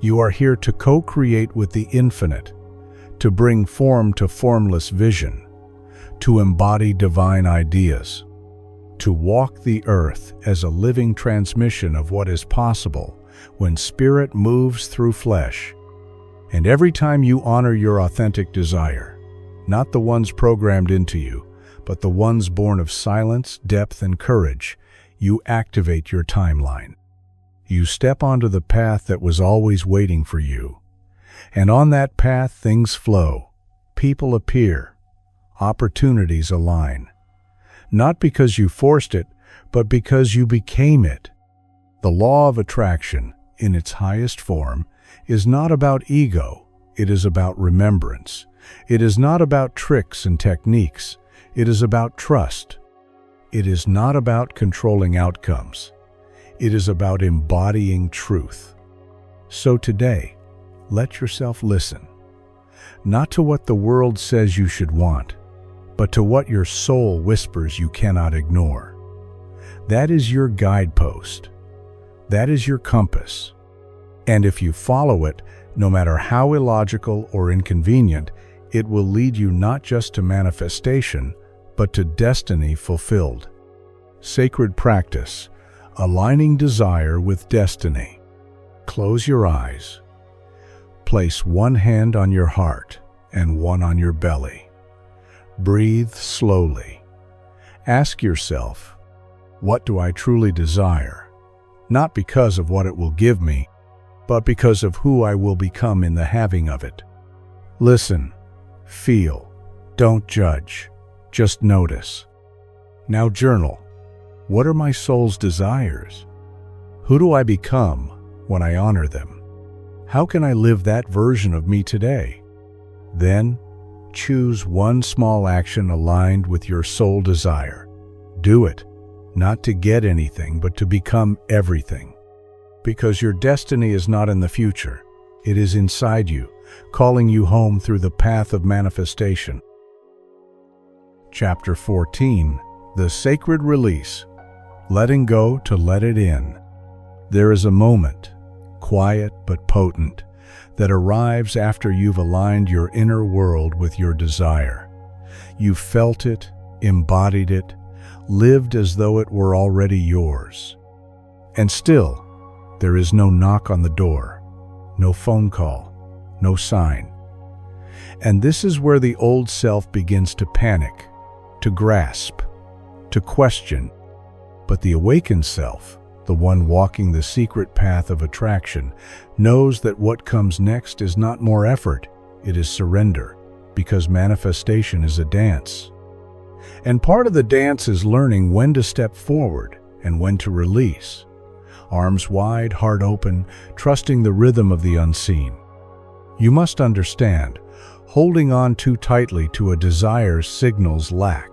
You are here to co-create with the infinite, to bring form to formless vision, to embody divine ideas, to walk the earth as a living transmission of what is possible when spirit moves through flesh. And every time you honor your authentic desire, not the ones programmed into you, but the ones born of silence, depth, and courage, you activate your timeline. You step onto the path that was always waiting for you. And on that path, things flow. People appear. Opportunities align. Not because you forced it, but because you became it. The law of attraction, in its highest form, is not about ego. It is about remembrance. It is not about tricks and techniques. It is about trust. It is not about controlling outcomes. It is about embodying truth. So today, let yourself listen. Not to what the world says you should want, but to what your soul whispers you cannot ignore. That is your guidepost. That is your compass. And if you follow it, no matter how illogical or inconvenient, it will lead you not just to manifestation, but to destiny fulfilled. Sacred practice, aligning desire with destiny. Close your eyes. Place one hand on your heart and one on your belly. Breathe slowly. Ask yourself, what do I truly desire? Not because of what it will give me, but because of who I will become in the having of it. Listen, feel, don't judge, just notice. Now journal. What are my soul's desires? Who do I become when I honor them? How can I live that version of me today? Then, choose one small action aligned with your soul desire. Do it, not to get anything, but to become everything. Because your destiny is not in the future. It is inside you, calling you home through the path of manifestation. Chapter 14, The Sacred Release. Letting go to let it in. There is a moment, quiet but potent, that arrives after you've aligned your inner world with your desire. You've felt it, embodied it, lived as though it were already yours. And still, there is no knock on the door, no phone call, no sign. And this is where the old self begins to panic, to grasp, to question. But the awakened self, the one walking the secret path of attraction, knows that what comes next is not more effort, it is surrender, because manifestation is a dance. And part of the dance is learning when to step forward and when to release. Arms wide, heart open, trusting the rhythm of the unseen. You must understand, holding on too tightly to a desire signals lack.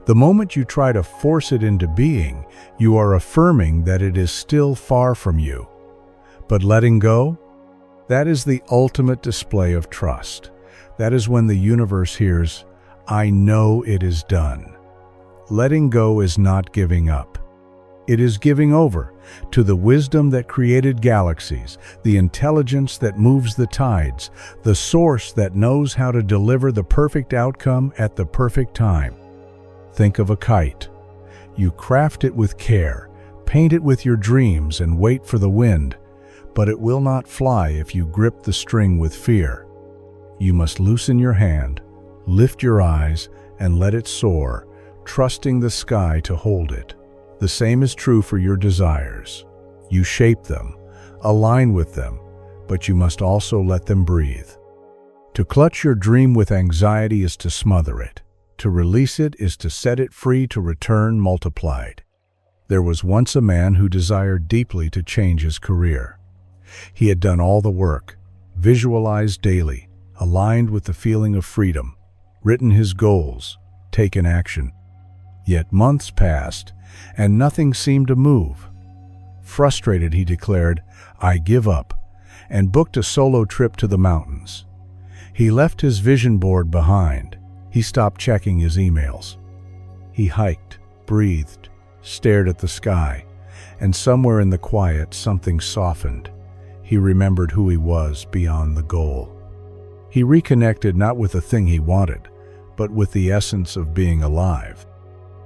The moment you try to force it into being, you are affirming that it is still far from you. But letting go? That is the ultimate display of trust. That is when the universe hears, "I know it is done." letting go is not giving up. It is giving over to the wisdom that created galaxies, the intelligence that moves the tides, the source that knows how to deliver the perfect outcome at the perfect time. Think of a kite. You craft it with care, paint it with your dreams, and wait for the wind, but it will not fly if you grip the string with fear. You must loosen your hand, lift your eyes, and let it soar, trusting the sky to hold it. The same is true for your desires. You shape them, align with them, but you must also let them breathe. To clutch your dream with anxiety is to smother it. To release it is to set it free to return multiplied. There was once a man who desired deeply to change his career. He had done all the work, visualized daily, aligned with the feeling of freedom, written his goals, taken action. Yet months passed, and nothing seemed to move. Frustrated, he declared, "I give up," and booked a solo trip to the mountains. He left his vision board behind. He stopped checking his emails. He hiked, breathed, stared at the sky, and somewhere in the quiet something softened. He remembered who he was beyond the goal. He reconnected not with the thing he wanted, but with the essence of being alive.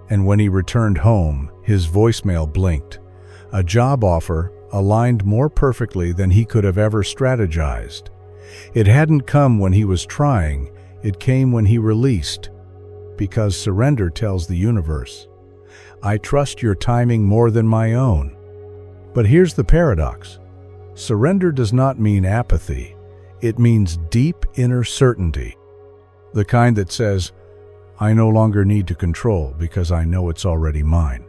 And when he returned home, his voicemail blinked. A job offer aligned more perfectly than he could have ever strategized. It hadn't come when he was trying, it came when he released. Because surrender tells the universe, "I trust your timing more than my own." But here's the paradox. Surrender does not mean apathy. It means deep inner certainty. The kind that says, "I no longer need to control because I know it's already mine."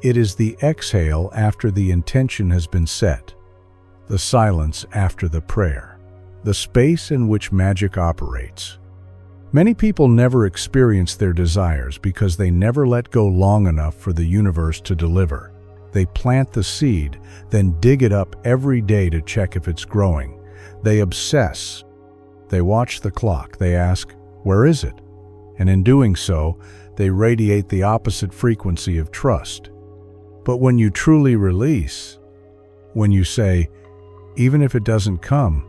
It is the exhale after the intention has been set, the silence after the prayer, the space in which magic operates. Many people never experience their desires because they never let go long enough for the universe to deliver. They plant the seed, then dig it up every day to check if it's growing. They obsess. They watch the clock. They ask, "Where is it?" And in doing so, they radiate the opposite frequency of trust. But when you truly release, when you say, "Even if it doesn't come,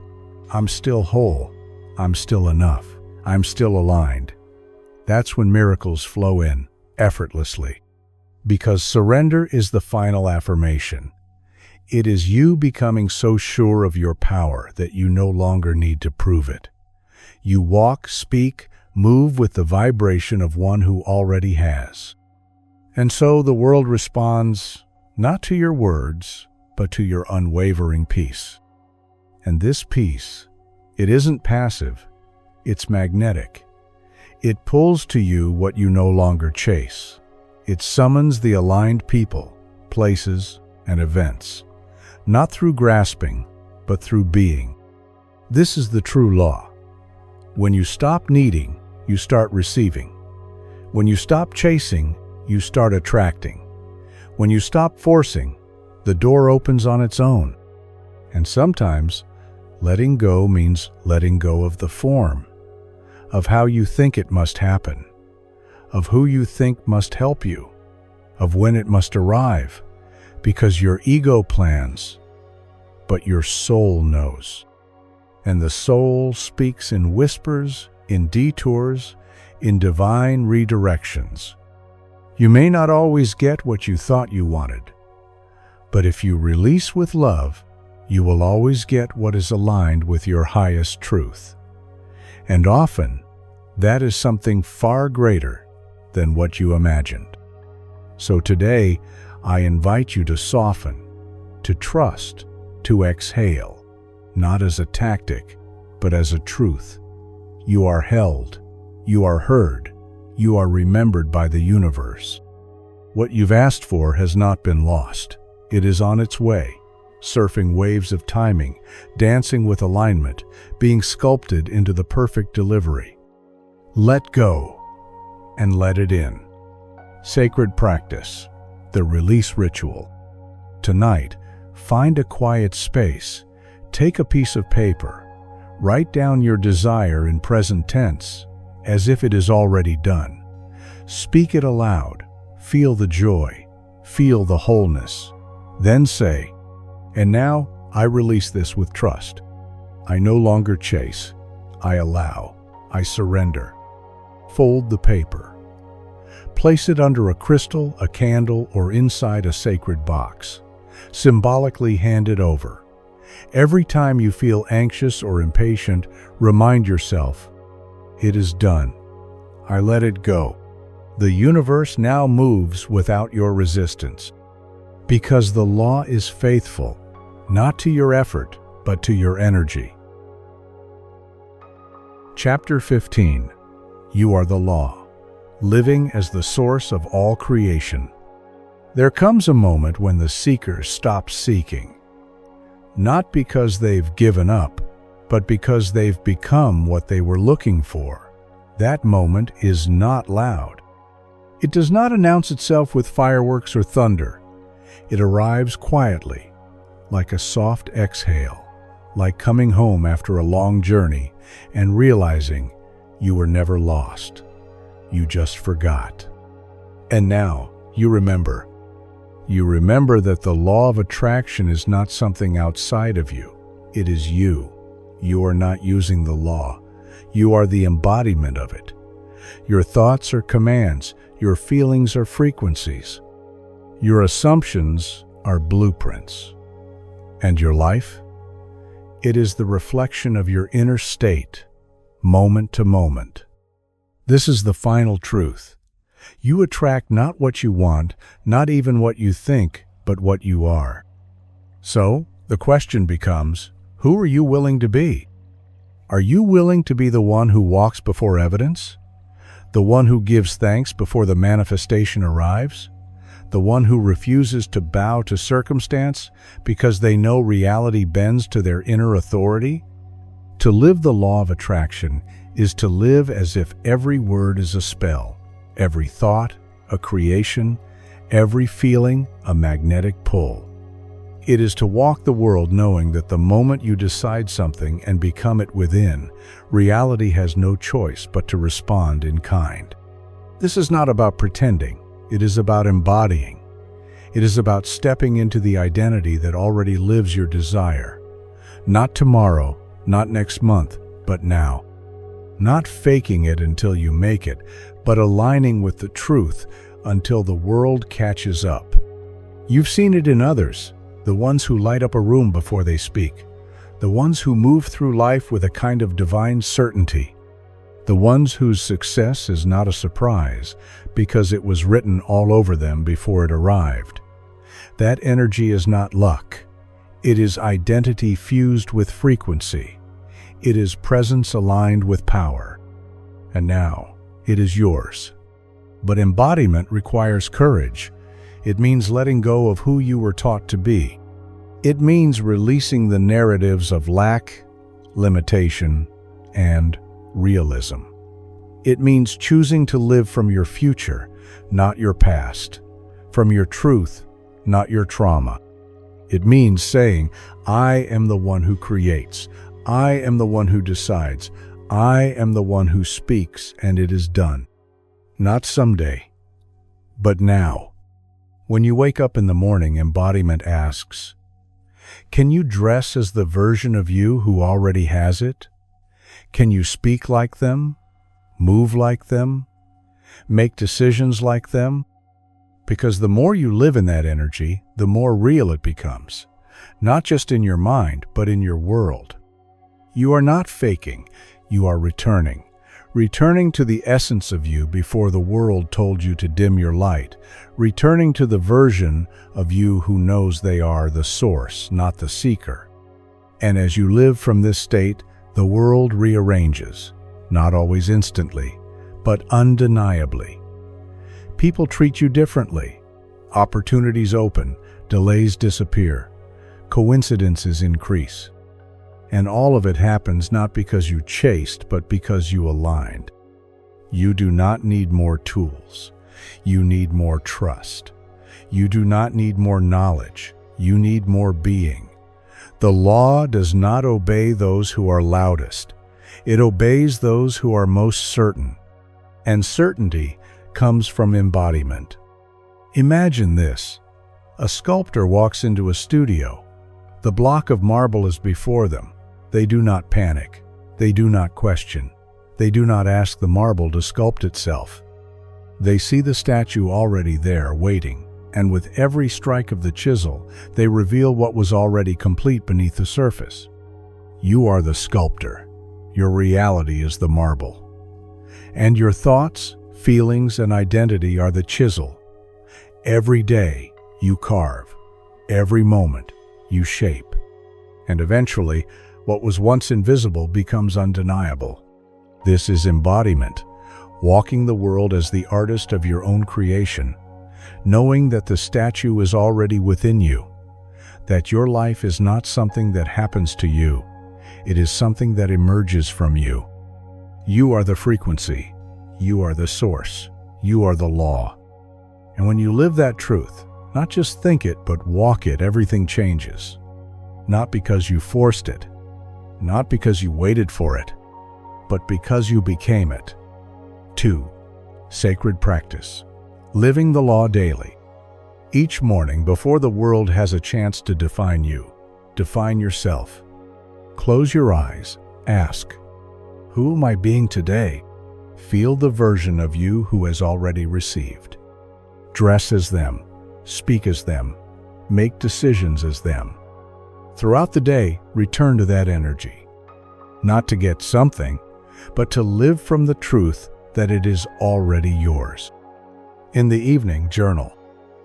I'm still whole, I'm still enough, I'm still aligned," that's when miracles flow in, effortlessly. Because surrender is the final affirmation. It is you becoming so sure of your power that you no longer need to prove it. You walk, speak, move with the vibration of one who already has. And so the world responds, not to your words, but to your unwavering peace. And this peace, it isn't passive, it's magnetic. It pulls to you what you no longer chase. It summons the aligned people, places, and events, not through grasping, but through being. This is the true law. When you stop needing, you start receiving. When you stop chasing, you start attracting. When you stop forcing, the door opens on its own. And sometimes, letting go means letting go of the form, of how you think it must happen, of who you think must help you, of when it must arrive, because your ego plans, but your soul knows. And the soul speaks in whispers, in detours, in divine redirections. You may not always get what you thought you wanted, but if you release with love, you will always get what is aligned with your highest truth. And often, that is something far greater than what you imagined. So today, I invite you to soften, to trust, to exhale, not as a tactic, but as a truth. You are held, you are heard, you are remembered by the universe. What you've asked for has not been lost. It is on its way, surfing waves of timing, dancing with alignment, being sculpted into the perfect delivery. Let go and let it in. Sacred practice, the release ritual. Tonight, find a quiet space, take a piece of paper, write down your desire in present tense, as if it is already done. Speak it aloud. Feel the joy. Feel the wholeness. Then say, "And now I release this with trust. I no longer chase. I allow. I surrender." Fold the paper. Place it under a crystal, a candle, or inside a sacred box. Symbolically hand it over. Every time you feel anxious or impatient, remind yourself, "It is done. I let it go." The universe now moves without your resistance. Because the law is faithful, not to your effort, but to your energy. Chapter 15. You are the law, living as the source of all creation. There comes a moment when the seeker stops seeking. Not because they've given up, but because they've become what they were looking for. That moment is not loud. It does not announce itself with fireworks or thunder. It arrives quietly, like a soft exhale, like coming home after a long journey and realizing you were never lost. You just forgot. And now you remember. You remember that the law of attraction is not something outside of you. It is you. You are not using the law. You are the embodiment of it. Your thoughts are commands. Your feelings are frequencies. Your assumptions are blueprints. And your life? It is the reflection of your inner state, moment to moment. This is the final truth. You attract not what you want, not even what you think, but what you are. So, the question becomes, who are you willing to be? Are you willing to be the one who walks before evidence? The one who gives thanks before the manifestation arrives? The one who refuses to bow to circumstance because they know reality bends to their inner authority? To live the law of attraction is to live as if every word is a spell, every thought a creation, every feeling a magnetic pull. It is to walk the world knowing that the moment you decide something and become it within, reality has no choice but to respond in kind. This is not about pretending. It is about embodying. It is about stepping into the identity that already lives your desire. Not tomorrow, not next month, but now. Not faking it until you make it, but aligning with the truth until the world catches up. You've seen it in others. The ones who light up a room before they speak, the ones who move through life with a kind of divine certainty, the ones whose success is not a surprise because it was written all over them before it arrived. That energy is not luck. It is identity fused with frequency. It is presence aligned with power. And now, it is yours. But embodiment requires courage. It means letting go of who you were taught to be. It means releasing the narratives of lack, limitation, and realism. It means choosing to live from your future, not your past, from your truth, not your trauma. It means saying, "I am the one who creates. I am the one who decides. I am the one who speaks, and it is done." Not someday, but now. When you wake up in the morning, embodiment asks, can you dress as the version of you who already has it? Can you speak like them? Move like them? Make decisions like them? Because the more you live in that energy, the more real it becomes. Not just in your mind, but in your world. You are not faking, you are returning. Returning to the essence of you before the world told you to dim your light. Returning to the version of you who knows they are the source, not the seeker. And as you live from this state, the world rearranges, not always instantly, but undeniably. People treat you differently. Opportunities open, delays disappear, coincidences increase. And all of it happens not because you chased, but because you aligned. You do not need more tools. You need more trust. You do not need more knowledge. You need more being. The law does not obey those who are loudest. It obeys those who are most certain. And certainty comes from embodiment. Imagine this. A sculptor walks into a studio. The block of marble is before them. They do not panic. They do not question. They do not ask the marble to sculpt itself. They see the statue already there, waiting, and with every strike of the chisel, they reveal what was already complete beneath the surface. You are the sculptor. Your reality is the marble. And your thoughts, feelings, and identity are the chisel. Every day, you carve. Every moment, you shape. And eventually, what was once invisible becomes undeniable. This is embodiment, walking the world as the artist of your own creation, knowing that the statue is already within you, that your life is not something that happens to you, it is something that emerges from you. You are the frequency, you are the source, you are the law. And when you live that truth, not just think it, but walk it, everything changes. Not because you forced it, not because you waited for it, but because you became it. 2. Sacred practice. Living the law daily. Each morning, before the world has a chance to define you, define yourself. Close your eyes. Ask, who am I being today? Feel the version of you who has already received. Dress as them. Speak as them. Make decisions as them. Throughout the day, return to that energy. Not to get something, but to live from the truth that it is already yours. In the evening, journal.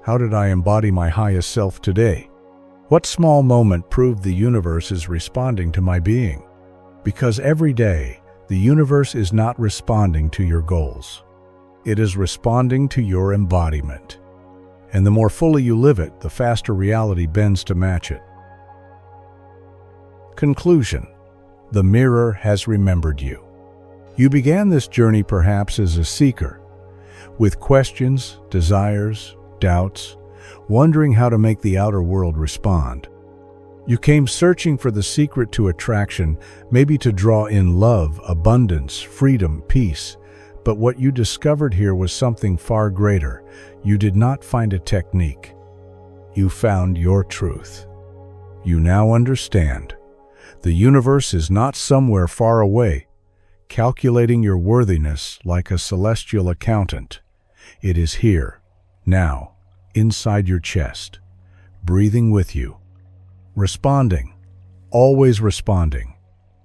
How did I embody my highest self today? What small moment proved the universe is responding to my being? Because every day, the universe is not responding to your goals. It is responding to your embodiment. And the more fully you live it, the faster reality bends to match it. Conclusion. The mirror has remembered you. You began this journey perhaps as a seeker, with questions, desires, doubts, wondering how to make the outer world respond. You came searching for the secret to attraction, maybe to draw in love, abundance, freedom, peace. But what you discovered here was something far greater. You did not find a technique. You found your truth. You now understand. The universe is not somewhere far away, calculating your worthiness like a celestial accountant. It is here, now, inside your chest, breathing with you, responding, always responding,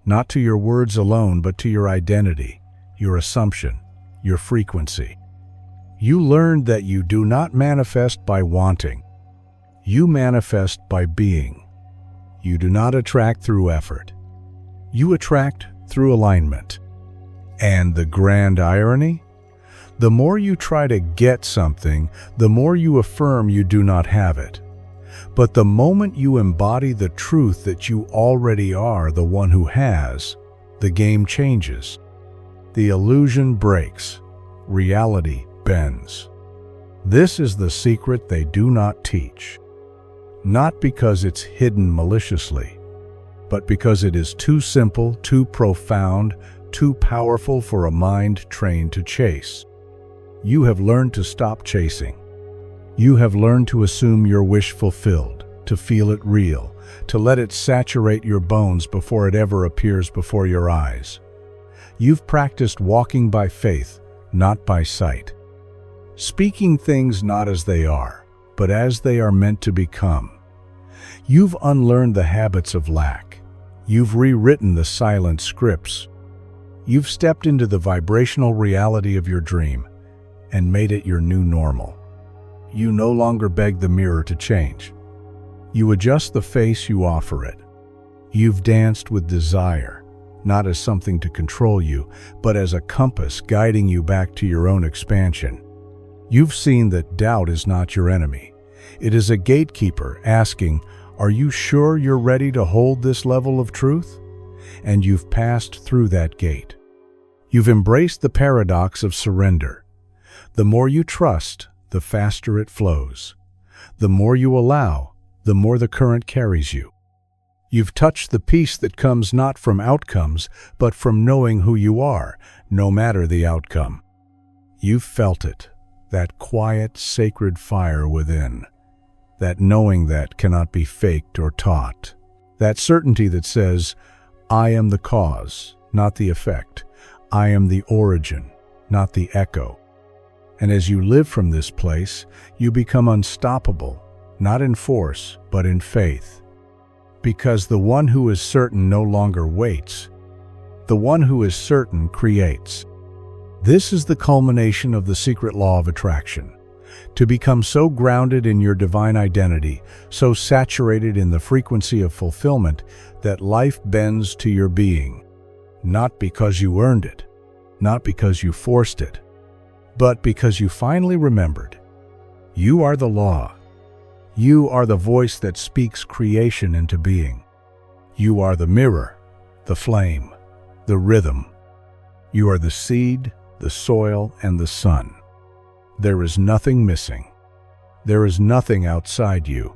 not to your words alone, but to your identity, your assumption, your frequency. You learned that you do not manifest by wanting. You manifest by being. You do not attract through effort. You attract through alignment. And the grand irony? The more you try to get something, the more you affirm you do not have it. But the moment you embody the truth that you already are the one who has, the game changes. The illusion breaks. Reality bends. This is the secret they do not teach. Not because it's hidden maliciously, but because it is too simple, too profound, too powerful for a mind trained to chase. You have learned to stop chasing. You have learned to assume your wish fulfilled, to feel it real, to let it saturate your bones before it ever appears before your eyes. You've practiced walking by faith, not by sight. Speaking things not as they are, but as they are meant to become. You've unlearned the habits of lack. You've rewritten the silent scripts. You've stepped into the vibrational reality of your dream and made it your new normal. You no longer beg the mirror to change. You adjust the face you offer it. You've danced with desire, not as something to control you, but as a compass guiding you back to your own expansion. You've seen that doubt is not your enemy. It is a gatekeeper asking, "Are you sure you're ready to hold this level of truth?" And you've passed through that gate. You've embraced the paradox of surrender. The more you trust, the faster it flows. The more you allow, the more the current carries you. You've touched the peace that comes not from outcomes, but from knowing who you are, no matter the outcome. You've felt it, that quiet, sacred fire within, that knowing that cannot be faked or taught, that certainty that says, I am the cause, not the effect. I am the origin, not the echo. And as you live from this place, you become unstoppable, not in force, but in faith. Because the one who is certain no longer waits. The one who is certain creates. This is the culmination of the secret law of attraction. To become so grounded in your divine identity, so saturated in the frequency of fulfillment, that life bends to your being. Not because you earned it, not because you forced it, but because you finally remembered. You are the law. You are the voice that speaks creation into being. You are the mirror, the flame, the rhythm. You are the seed, the soil, and the sun. There is nothing missing. There is nothing outside you.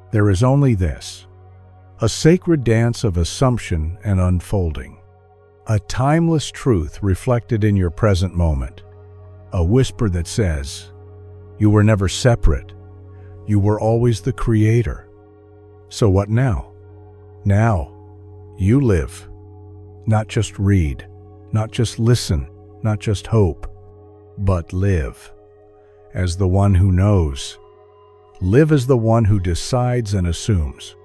There is only this, a sacred dance of assumption and unfolding, a timeless truth reflected in your present moment, a whisper that says, you were never separate. You were always the creator. So what now? Now, you live. Not just read, not just listen, not just hope, but live. As the one who knows. Live as the one who decides and assumes.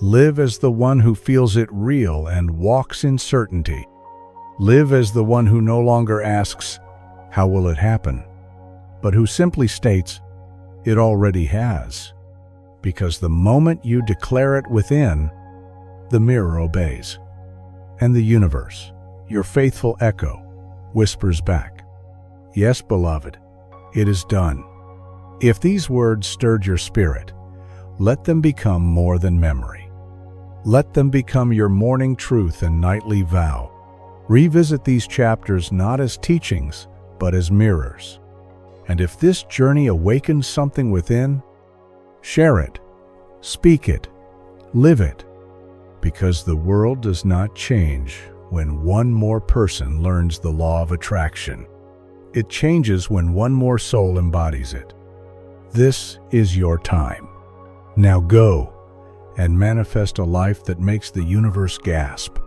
Live as the one who feels it real and walks in certainty. Live as the one who no longer asks, how will it happen? But who simply states, it already has. Because the moment you declare it within, the mirror obeys. And the universe, your faithful echo, whispers back, yes, beloved, it is done. If these words stirred your spirit, let them become more than memory. Let them become your morning truth and nightly vow. Revisit these chapters not as teachings, but as mirrors. And if this journey awakens something within, share it, speak it, live it. Because the world does not change when one more person learns the law of attraction. It changes when one more soul embodies it. This is your time. Now go and manifest a life that makes the universe gasp.